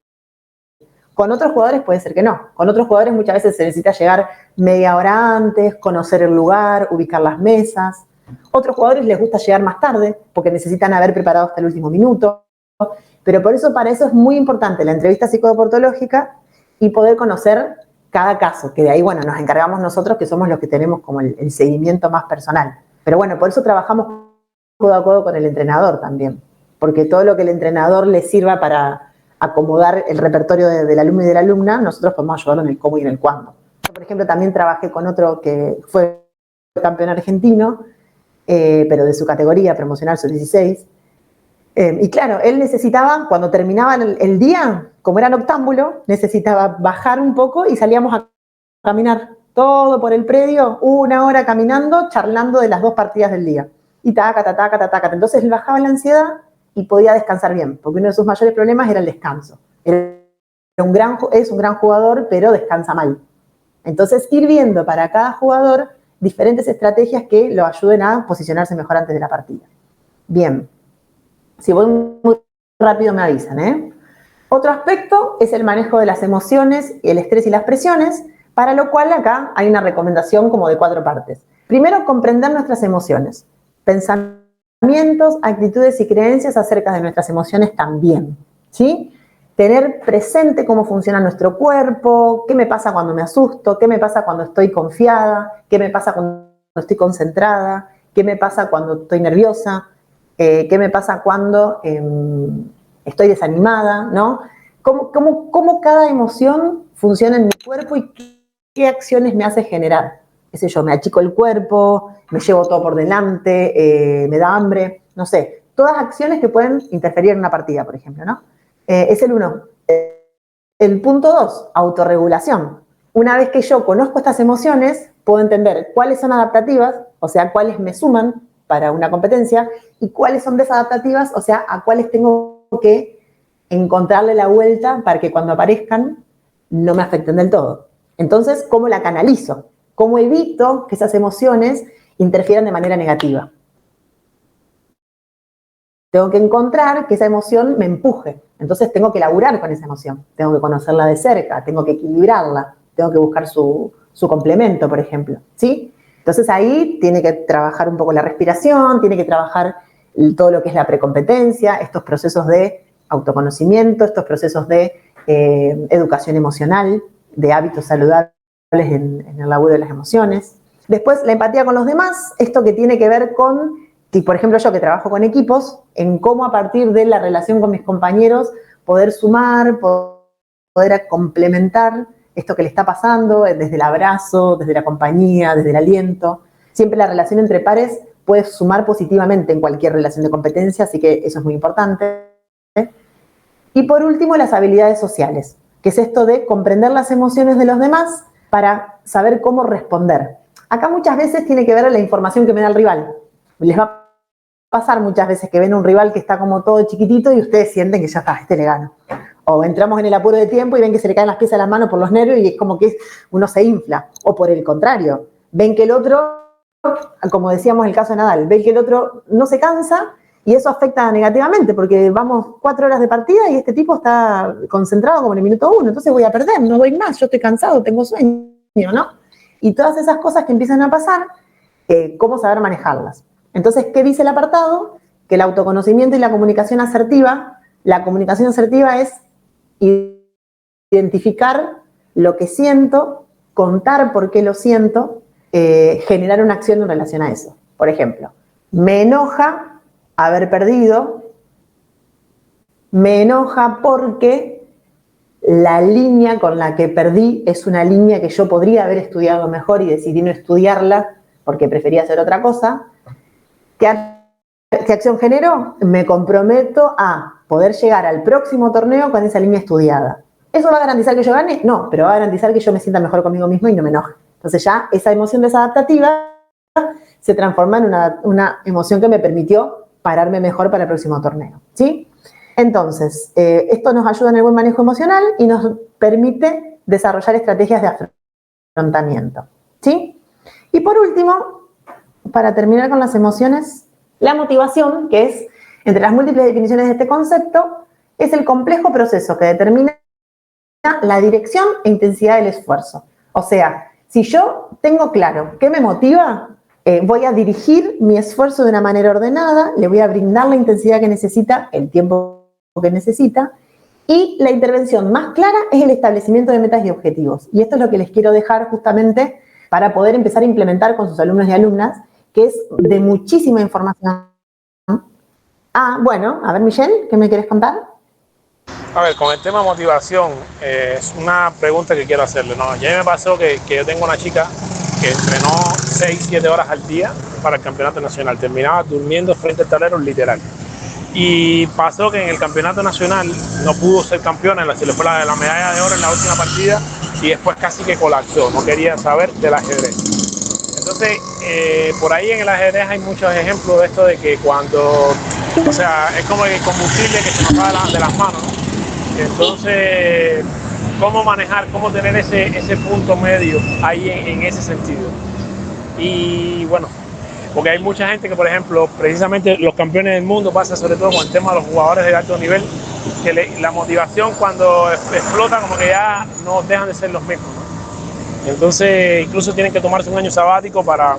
Con otros jugadores puede ser que no. Con otros jugadores muchas veces se necesita llegar media hora antes, conocer el lugar, ubicar las mesas. Otros jugadores les gusta llegar más tarde porque necesitan haber preparado hasta el último minuto. Pero para eso es muy importante la entrevista psicodeportológica y poder conocer cada caso, que de ahí, bueno, nos encargamos nosotros que somos los que tenemos como el seguimiento más personal. Pero bueno, por eso trabajamos codo a codo con el entrenador también, porque todo lo que el entrenador le sirva para acomodar el repertorio del alumno y de la alumna, nosotros podemos ayudarlo en el cómo y en el cuándo. Yo, por ejemplo, también trabajé con otro que fue campeón argentino, pero de su categoría, promocional sub-16, y claro, él necesitaba, cuando terminaba el día, como era noctámbulo, necesitaba bajar un poco y salíamos a caminar todo por el predio, 1 hora caminando, charlando de las 2 partidas del día. Y taca. Entonces él bajaba la ansiedad y podía descansar bien, porque uno de sus mayores problemas era el descanso. Es un gran jugador, pero descansa mal. Entonces, ir viendo para cada jugador diferentes estrategias que lo ayuden a posicionarse mejor antes de la partida. Bien. Si voy muy rápido me avisan, ¿eh? Otro aspecto es el manejo de las emociones, el estrés y las presiones, para lo cual acá hay una recomendación como de 4 partes. Primero, comprender nuestras emociones. Pensamientos, actitudes y creencias acerca de nuestras emociones también, ¿sí? Tener presente cómo funciona nuestro cuerpo, qué me pasa cuando me asusto, qué me pasa cuando estoy confiada, qué me pasa cuando estoy concentrada, qué me pasa cuando estoy nerviosa, qué me pasa cuando estoy desanimada, ¿no? Cómo cada emoción funciona en mi cuerpo y qué acciones me hace generar. Qué sé yo, me achico el cuerpo, me llevo todo por delante, me da hambre, no sé. Todas acciones que pueden interferir en una partida, por ejemplo, ¿no? Es el 1. El punto 2, autorregulación. Una vez que yo conozco estas emociones, puedo entender cuáles son adaptativas, o sea, cuáles me suman para una competencia, y cuáles son desadaptativas, o sea, a cuáles tengo que encontrarle la vuelta para que cuando aparezcan no me afecten del todo. Entonces, ¿cómo la canalizo? ¿Cómo evito que esas emociones interfieran de manera negativa? Tengo que encontrar que esa emoción me empuje. Entonces tengo que laburar con esa emoción. Tengo que conocerla de cerca, tengo que equilibrarla, tengo que buscar su complemento, por ejemplo, ¿sí? Entonces ahí tiene que trabajar un poco la respiración, tiene que trabajar todo lo que es la precompetencia, estos procesos de autoconocimiento, estos procesos de educación emocional, de hábitos saludables en el laburo de las emociones. Después, la empatía con los demás, esto que tiene que ver con, por ejemplo, yo que trabajo con equipos, en cómo a partir de la relación con mis compañeros poder sumar, poder complementar esto que le está pasando, desde el abrazo, desde la compañía, desde el aliento. Siempre la relación entre pares puede sumar positivamente en cualquier relación de competencia, así que eso es muy importante. Y por último, las habilidades sociales, que es esto de comprender las emociones de los demás para saber cómo responder. Acá muchas veces tiene que ver la información que me da el rival. Les va a pasar muchas veces que ven un rival que está como todo chiquitito y ustedes sienten que ya está, este le gana. O entramos en el apuro de tiempo y ven que se le caen las piezas de las manos por los nervios y es como que uno se infla. O por el contrario, ven que el otro, como decíamos en el caso de Nadal, ven que el otro no se cansa y eso afecta negativamente porque vamos 4 horas de partida y este tipo está concentrado como en el minuto 1, entonces voy a perder, no doy más, yo estoy cansado, tengo sueño, ¿no? Y todas esas cosas que empiezan a pasar, ¿cómo saber manejarlas? Entonces, ¿qué dice el apartado? Que el autoconocimiento y la comunicación asertiva es identificar lo que siento, contar por qué lo siento, generar una acción en relación a eso. Por ejemplo, me enoja haber perdido, me enoja porque la línea con la que perdí es una línea que yo podría haber estudiado mejor y decidí no estudiarla porque prefería hacer otra cosa. ¿Qué acción generó? Me comprometo a poder llegar al próximo torneo con esa línea estudiada. ¿Eso va a garantizar que yo gane? No, pero va a garantizar que yo me sienta mejor conmigo mismo y no me enoje. Entonces ya esa emoción desadaptativa se transforma en una emoción que me permitió pararme mejor para el próximo torneo, ¿sí? Entonces, esto nos ayuda en el buen manejo emocional y nos permite desarrollar estrategias de afrontamiento, ¿sí? Y por último, para terminar con las emociones, la motivación, que es, entre las múltiples definiciones de este concepto, es el complejo proceso que determina la dirección e intensidad del esfuerzo. O sea, si yo tengo claro qué me motiva, voy a dirigir mi esfuerzo de una manera ordenada, le voy a brindar la intensidad que necesita, el tiempo que necesita, y la intervención más clara es el establecimiento de metas y objetivos. Y esto es lo que les quiero dejar justamente para poder empezar a implementar con sus alumnos y alumnas, que es de muchísima información. Bueno, a ver, Michelle, ¿qué me quieres contar? A ver, con el tema motivación, es una pregunta que quiero hacerle, ¿no? Ya me pasó que yo tengo una chica que entrenó 6-7 horas al día para el campeonato nacional, terminaba durmiendo frente al tablero literal. Y pasó que en el campeonato nacional no pudo ser campeona, se le fue la medalla de oro en la última partida y después casi que colapsó, no quería saber del ajedrez. Entonces, por ahí en el ajedrez hay muchos ejemplos de esto de que cuando, o sea, es como el combustible que se nos va de las manos, ¿no? Entonces, ¿cómo manejar, cómo tener ese punto medio ahí en ese sentido? Y bueno, porque hay mucha gente que, por ejemplo, precisamente los campeones del mundo, pasa sobre todo con el tema de los jugadores de alto nivel, que la motivación cuando explota como que ya no dejan de ser los mismos, ¿no? Entonces, incluso tienen que tomarse un año sabático para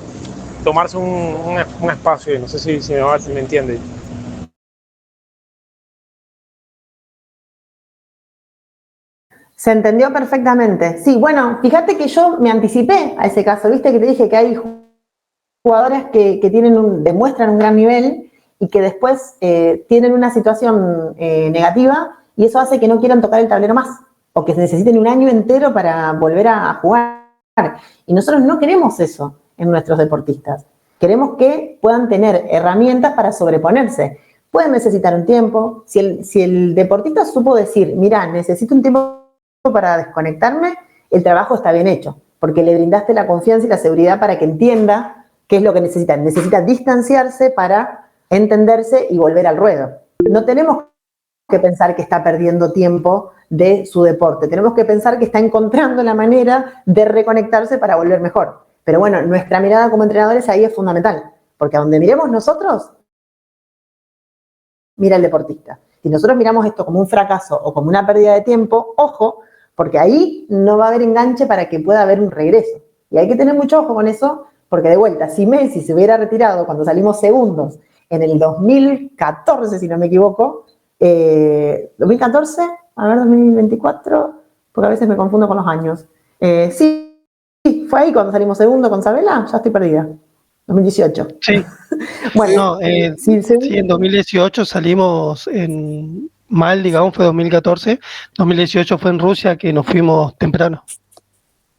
tomarse un espacio, no sé si me entiende. Se entendió perfectamente. Sí, bueno, fíjate que yo me anticipé a ese caso, viste que te dije que hay jugadores que demuestran un gran nivel y que después tienen una situación negativa y eso hace que no quieran tocar el tablero más o que se necesiten un año entero para volver a jugar. Y nosotros no queremos eso en nuestros deportistas. Queremos que puedan tener herramientas para sobreponerse. Pueden necesitar un tiempo. Si el deportista supo decir, mira, necesito un tiempo para desconectarme, el trabajo está bien hecho, porque le brindaste la confianza y la seguridad para que entienda qué es lo que necesita. Necesita distanciarse para entenderse y volver al ruedo. No tenemos que pensar que está perdiendo tiempo de su deporte. Tenemos que pensar que está encontrando la manera de reconectarse para volver mejor. Pero bueno, nuestra mirada como entrenadores ahí es fundamental, porque a donde miremos nosotros, mira el deportista. Si nosotros miramos esto como un fracaso o como una pérdida de tiempo, ojo, porque ahí no va a haber enganche para que pueda haber un regreso. Y hay que tener mucho ojo con eso, porque de vuelta, si Messi se hubiera retirado cuando salimos segundos en el 2014, si no me equivoco, 2014, a ver, 2024, porque a veces me confundo con los años. Sí, fue ahí cuando salimos segundo con Sabela, ya estoy perdida. 2018. Sí. Bueno, no, sí, en 2018 salimos mal, digamos, fue 2014. 2018 fue en Rusia que nos fuimos temprano.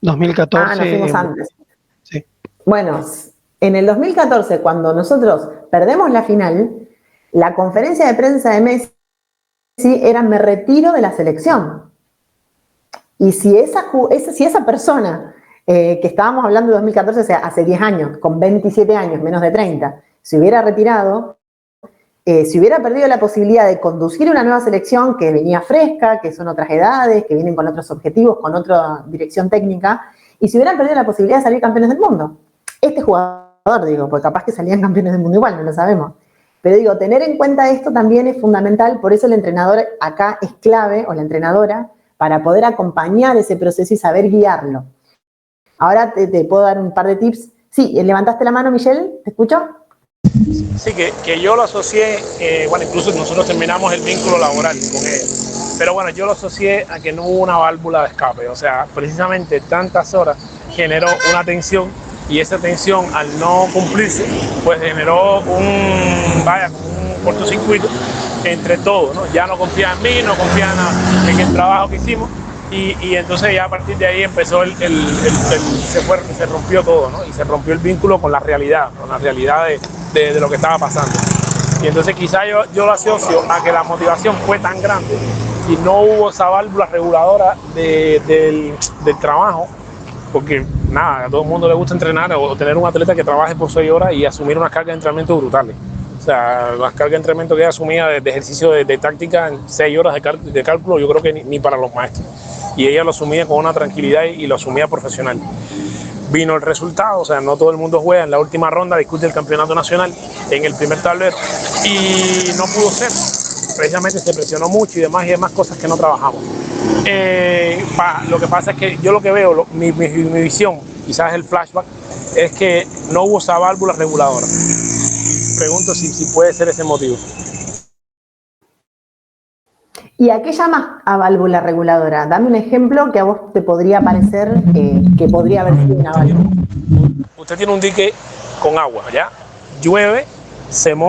2014. Nos fuimos antes. Sí. Bueno, en el 2014, cuando nosotros perdemos la final, la conferencia de prensa de Messi era me retiro de la selección. Y si esa persona que estábamos hablando de 2014, o sea, hace 10 años, con 27 años, menos de 30, se hubiera retirado, si hubiera perdido la posibilidad de conducir una nueva selección que venía fresca, que son otras edades, que vienen con otros objetivos, con otra dirección técnica, y si hubieran perdido la posibilidad de salir campeones del mundo. Este jugador, digo, porque capaz que salían campeones del mundo igual, no lo sabemos. Pero digo, tener en cuenta esto también es fundamental, por eso el entrenador acá es clave, o la entrenadora, para poder acompañar ese proceso y saber guiarlo. Ahora te puedo dar un par de tips. Sí, levantaste la mano, Michelle, ¿te escucho? Sí, que yo lo asocié, bueno, incluso nosotros terminamos el vínculo laboral con ella, pero bueno, yo lo asocié a que no hubo una válvula de escape, o sea, precisamente tantas horas generó una tensión y esa tensión al no cumplirse, pues generó un cortocircuito entre todos, ¿no? Ya no confía en mí, no confía en el trabajo que hicimos, y entonces ya a partir de ahí empezó se rompió todo, ¿no? Y se rompió el vínculo con la realidad de lo que estaba pasando. Y entonces quizá yo lo asocio a que la motivación fue tan grande y no hubo esa válvula reguladora del trabajo, porque nada, a todo el mundo le gusta entrenar o tener un atleta que trabaje por 6 horas y asumir unas cargas de entrenamiento brutales. O sea, las cargas de entrenamiento que ella asumía de ejercicio de táctica en 6 horas de cálculo, yo creo que ni para los maestros. Y ella lo asumía con una tranquilidad y lo asumía profesional. Vino el resultado, o sea, no todo el mundo juega en la última ronda, discute el campeonato nacional en el primer tablero y no pudo ser. Precisamente se presionó mucho y demás cosas que no trabajamos. Lo que pasa es que yo lo que veo, mi visión, quizás el flashback, es que no hubo esa válvula reguladora. Pregunto si puede ser ese motivo. ¿Y a qué llamas a válvula reguladora? Dame un ejemplo que a vos te podría parecer que podría haber sido una válvula. Usted tiene un dique con agua, ¿ya? Llueve,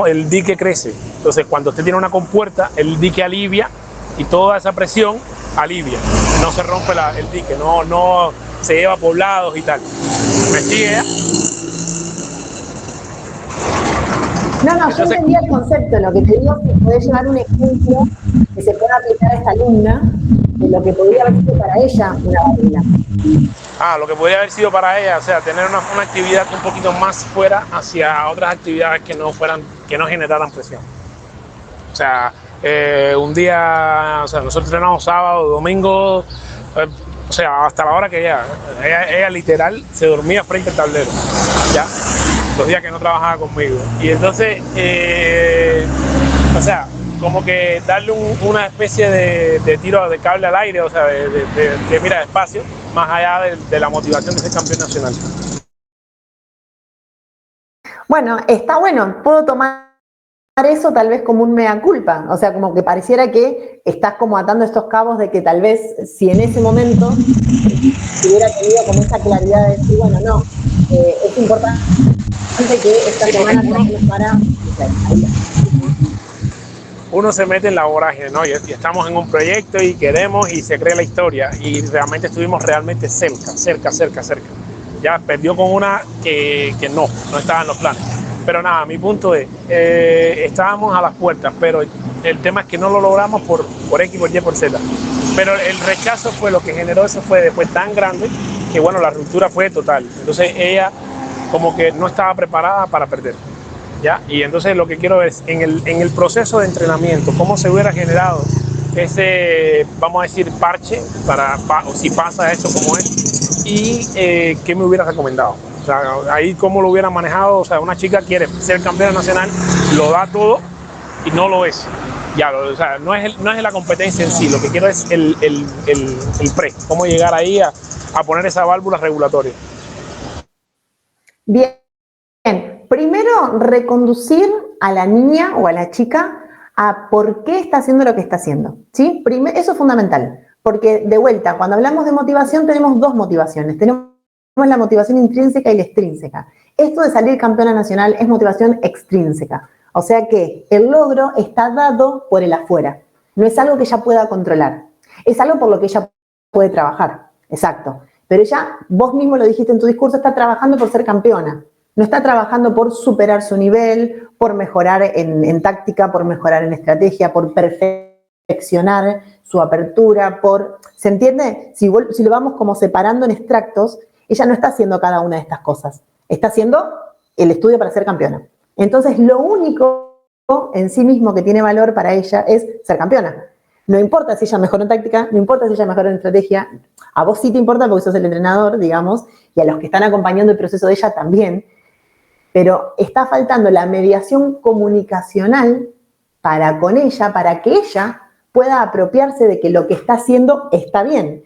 el dique crece. Entonces, cuando usted tiene una compuerta, el dique alivia y toda esa presión alivia. No se rompe el dique, no se lleva poblados y tal. ¿Me sigue? No, yo entendía el concepto. Lo que te digo es que podés llevar un ejemplo que se pueda aplicar a esta alumna de lo que podría haber sido para ella una válvula. Lo que podría haber sido para ella, o sea, tener una actividad un poquito más fuera hacia otras actividades que no generaran presión. O sea, un día, o sea, nosotros entrenamos sábado, domingo, o sea, hasta la hora que ella literal se dormía frente al tablero, ¿ya? Los días que no trabajaba conmigo. Y entonces, o sea, como que darle una especie de tiro de cable al aire, o sea, de mira despacio, más allá de la motivación de ser campeón nacional. Bueno, está bueno, puedo tomar eso tal vez como un mea culpa, o sea, como que pareciera que estás como atando estos cabos de que tal vez si en ese momento hubiera tenido como esa claridad de decir, bueno, no, es importante que esta semana trabajemos para... Uno se mete en la vorágine, ¿no? Y estamos en un proyecto y queremos y se cree la historia y realmente estuvimos realmente cerca. Ya perdió con una que no estaba en los planes. Pero nada, mi punto es, estábamos a las puertas, pero el tema es que no lo logramos por X, por Y, por Z. Pero el rechazo fue lo que generó eso, fue después tan grande que bueno, la ruptura fue total. Entonces ella como que no estaba preparada para perder. ¿Ya? Y entonces lo que quiero ver es en el proceso de entrenamiento, cómo se hubiera generado ese, vamos a decir, parche, o si pasa eso como es, y qué me hubiera recomendado. O sea, ahí cómo lo hubiera manejado. O sea, una chica quiere ser campeona nacional, lo da todo y no lo es. Ya, o sea, no es la competencia en sí, lo que quiero es el pre, cómo llegar ahí a poner esa válvula regulatoria. Bien, primero reconducir a la niña o a la chica a por qué está haciendo lo que está haciendo, ¿sí? Eso es fundamental, porque de vuelta, cuando hablamos de motivación tenemos dos motivaciones, tenemos la motivación intrínseca y la extrínseca. Esto de salir campeona nacional es motivación extrínseca, o sea que el logro está dado por el afuera, no es algo que ella pueda controlar, es algo por lo que ella puede trabajar, exacto. Pero ella, vos mismo lo dijiste en tu discurso, está trabajando por ser campeona. No está trabajando por superar su nivel, por mejorar en táctica, por mejorar en estrategia, por perfeccionar su apertura, ¿se entiende? Si lo vamos como separando en extractos, ella no está haciendo cada una de estas cosas. Está haciendo el estudio para ser campeona. Entonces, lo único en sí mismo que tiene valor para ella es ser campeona. No importa si ella mejoró en táctica, no importa si ella mejoró en estrategia, a vos sí te importa porque sos el entrenador, digamos, y a los que están acompañando el proceso de ella también, pero está faltando la mediación comunicacional con ella, para que ella pueda apropiarse de que lo que está haciendo está bien.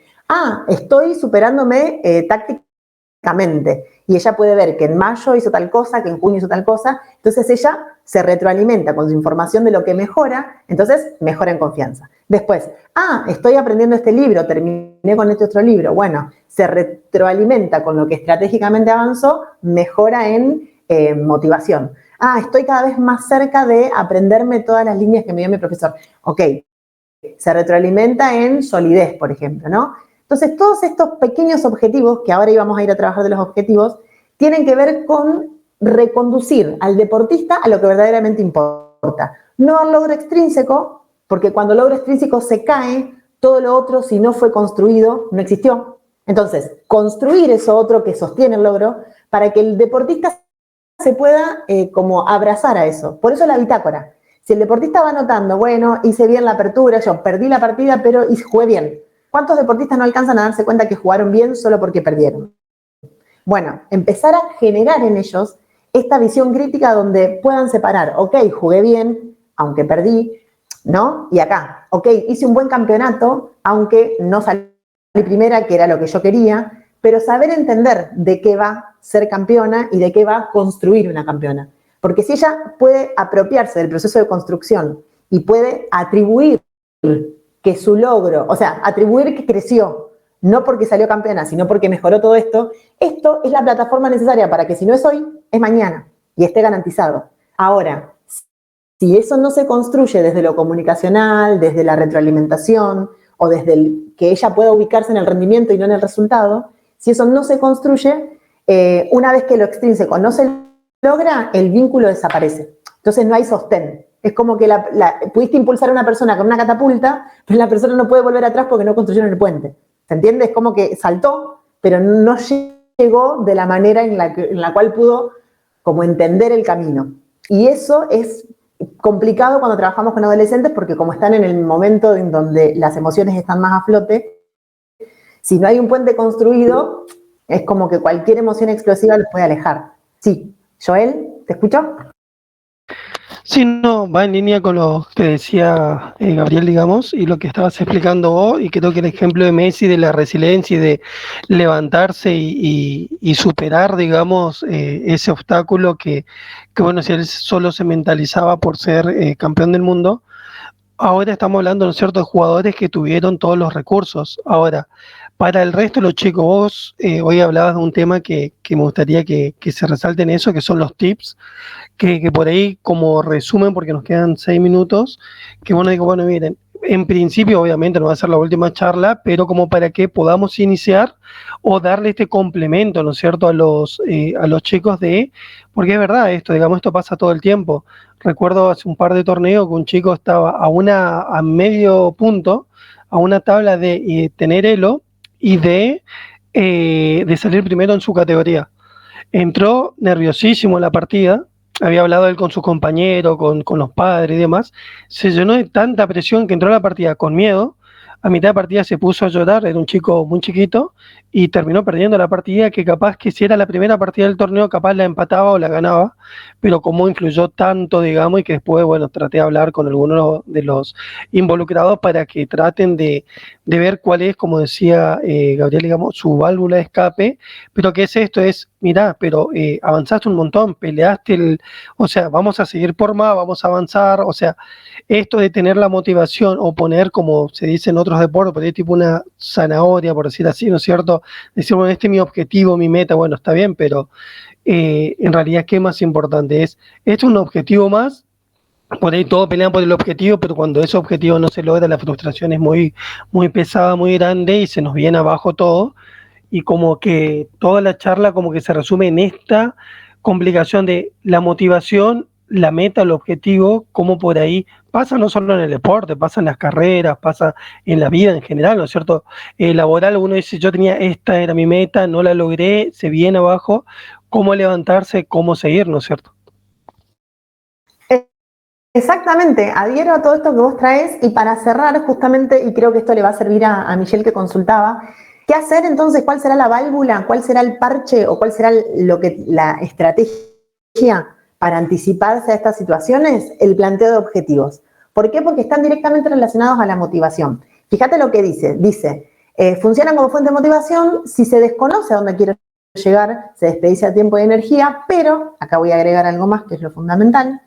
Estoy superándome tácticamente, y ella puede ver que en mayo hizo tal cosa, que en junio hizo tal cosa, entonces ella se retroalimenta con su información de lo que mejora, entonces mejora en confianza. Después, estoy aprendiendo este libro, terminé con este otro libro, bueno, se retroalimenta con lo que estratégicamente avanzó, mejora en motivación. Estoy cada vez más cerca de aprenderme todas las líneas que me dio mi profesor. Ok, se retroalimenta en solidez, por ejemplo, ¿no? Entonces, todos estos pequeños objetivos, que ahora íbamos a ir a trabajar de los objetivos, tienen que ver con reconducir al deportista a lo que verdaderamente importa. No al logro extrínseco, porque cuando el logro extrínseco se cae, todo lo otro, si no fue construido, no existió. Entonces, construir eso otro que sostiene el logro para que el deportista se pueda como abrazar a eso. Por eso la bitácora. Si el deportista va notando, bueno, hice bien la apertura, yo perdí la partida, pero jugué bien. ¿Cuántos deportistas no alcanzan a darse cuenta que jugaron bien solo porque perdieron? Bueno, empezar a generar en ellos esta visión crítica donde puedan separar, ok, jugué bien, aunque perdí, ¿no? Y acá, ok, hice un buen campeonato, aunque no salí primera, que era lo que yo quería, pero saber entender de qué va ser campeona y de qué va construir una campeona. Porque si ella puede apropiarse del proceso de construcción y puede atribuir que su logro, o sea, atribuir que creció, no porque salió campeona, sino porque mejoró todo esto, esto es la plataforma necesaria para que si no es hoy, es mañana y esté garantizado. Ahora, si eso no se construye desde lo comunicacional, desde la retroalimentación o desde que ella pueda ubicarse en el rendimiento y no en el resultado, si eso no se construye, una vez que lo extrínseco no se logra, el vínculo desaparece. Entonces no hay sostén. Es como que pudiste impulsar a una persona con una catapulta, pero la persona no puede volver atrás porque no construyeron el puente. ¿Se entiende? Es como que saltó, pero no llegó de la manera en la cual pudo como entender el camino. Y eso es complicado cuando trabajamos con adolescentes porque como están en el momento en donde las emociones están más a flote, si no hay un puente construido, es como que cualquier emoción explosiva los puede alejar. Sí. Joel, ¿te escucho? Sí, no, va en línea con lo que decía Gabriel, digamos, y lo que estabas explicando vos, y creo que el ejemplo de Messi de la resiliencia y de levantarse y superar, digamos, ese obstáculo que, bueno, si él solo se mentalizaba por ser campeón del mundo, ahora estamos hablando, ¿no es cierto?, de jugadores que tuvieron todos los recursos. Ahora, para el resto de los chicos, vos hoy hablabas de un tema que me gustaría que se resalte en eso, que son los tips, que por ahí como resumen, porque nos quedan 6 minutos, que bueno, digo, bueno, miren, en principio obviamente no va a ser la última charla, pero como para que podamos iniciar o darle este complemento, ¿no es cierto?, a los chicos porque es verdad esto, digamos, esto pasa todo el tiempo. Recuerdo hace un par de torneos que un chico estaba a medio punto, a una tabla de tener elo y de salir primero en su categoría. Entró nerviosísimo en la partida, había hablado él con su compañero, con los padres y demás, se llenó de tanta presión que entró a la partida con miedo, a mitad de partida se puso a llorar, era un chico muy chiquito, y terminó perdiendo la partida que capaz que si era la primera partida del torneo, capaz la empataba o la ganaba, pero como influyó tanto, digamos, y que después, bueno, traté de hablar con algunos de los involucrados para que traten de ver cuál es, como decía Gabriel, digamos, su válvula de escape, pero ¿qué es esto? Es, mirá, pero avanzaste un montón, peleaste, o sea, vamos a seguir por más, vamos a avanzar, o sea, esto de tener la motivación o poner, como se dice en otros deportes, poner tipo una zanahoria, por decir así, ¿no es cierto? Decir, bueno, este es mi objetivo, mi meta, bueno, está bien, pero en realidad, ¿qué es más importante? Esto es un objetivo más, por ahí todos pelean por el objetivo, pero cuando ese objetivo no se logra, la frustración es muy, muy pesada, muy grande y se nos viene abajo todo, y como que toda la charla como que se resume en esta complicación de la motivación, la meta, el objetivo, como por ahí pasa no solo en el deporte, pasa en las carreras, pasa en la vida en general, ¿no es cierto? Laboral, uno dice, yo tenía esta, era mi meta, no la logré, se viene abajo, cómo levantarse, cómo seguir, ¿no es cierto? Exactamente, adhiero a todo esto que vos traes y para cerrar justamente, y creo que esto le va a servir a Michelle que consultaba, ¿qué hacer entonces? ¿Cuál será la válvula? ¿Cuál será el parche? ¿O cuál será la estrategia para anticiparse a estas situaciones? El planteo de objetivos. ¿Por qué? Porque están directamente relacionados a la motivación. Fíjate lo que dice, funcionan como fuente de motivación si se desconoce a dónde quiero llegar, se desperdicia tiempo y energía, pero, acá voy a agregar algo más que es lo fundamental,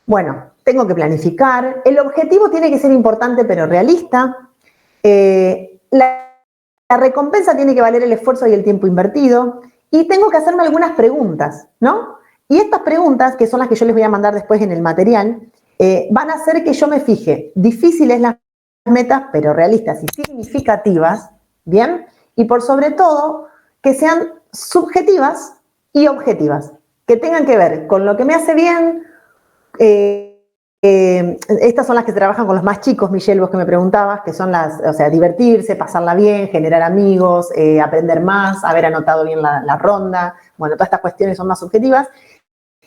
bueno, tengo que planificar, el objetivo tiene que ser importante pero realista, la recompensa tiene que valer el esfuerzo y el tiempo invertido, y tengo que hacerme algunas preguntas, ¿no? Y estas preguntas, que son las que yo les voy a mandar después en el material, van a hacer que yo me fije difíciles las metas, pero realistas y significativas, ¿bien? Y por sobre todo, que sean subjetivas y objetivas, que tengan que ver con lo que me hace bien. Estas son las que trabajan con los más chicos, Michelle, vos que me preguntabas, que son las, o sea, divertirse, pasarla bien, generar amigos, aprender más, haber anotado bien la ronda. Bueno, todas estas cuestiones son más subjetivas.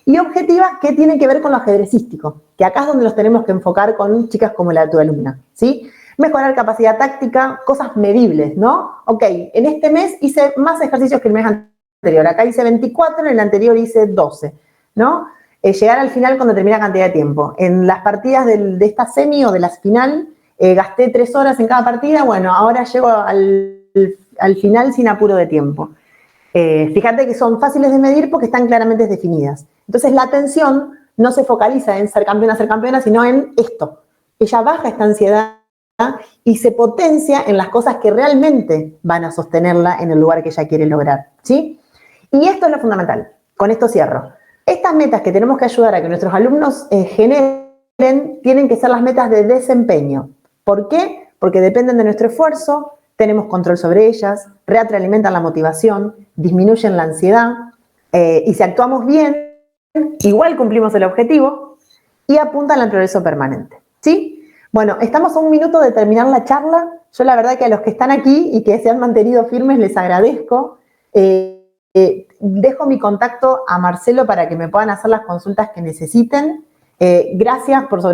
Y objetivas que tienen que ver con lo ajedrecístico, que acá es donde los tenemos que enfocar con chicas como la de tu alumna, ¿sí? Mejorar capacidad táctica, cosas medibles, ¿no? Ok, en este mes hice más ejercicios que el mes anterior. Acá hice 24, en el anterior hice 12, ¿no? Llegar al final cuando termina la cantidad de tiempo. En las partidas de esta semi o de la final, gasté 3 horas en cada partida. Bueno, ahora llego al final sin apuro de tiempo. Fíjate que son fáciles de medir porque están claramente definidas. Entonces la atención no se focaliza en ser campeona, sino en esto. Ella baja esta ansiedad y se potencia en las cosas que realmente van a sostenerla en el lugar que ella quiere lograr, ¿sí? Y esto es lo fundamental. Con esto cierro. Estas metas que tenemos que ayudar a que nuestros alumnos generen tienen que ser las metas de desempeño. ¿Por qué? Porque dependen de nuestro esfuerzo, tenemos control sobre ellas, retroalimentan la motivación, disminuyen la ansiedad y si actuamos bien, igual cumplimos el objetivo y apuntan al progreso permanente, ¿sí? Bueno, estamos a 1 minuto de terminar la charla. Yo la verdad que a los que están aquí y que se han mantenido firmes les agradezco. Dejo mi contacto a Marcelo para que me puedan hacer las consultas que necesiten. Gracias por sobre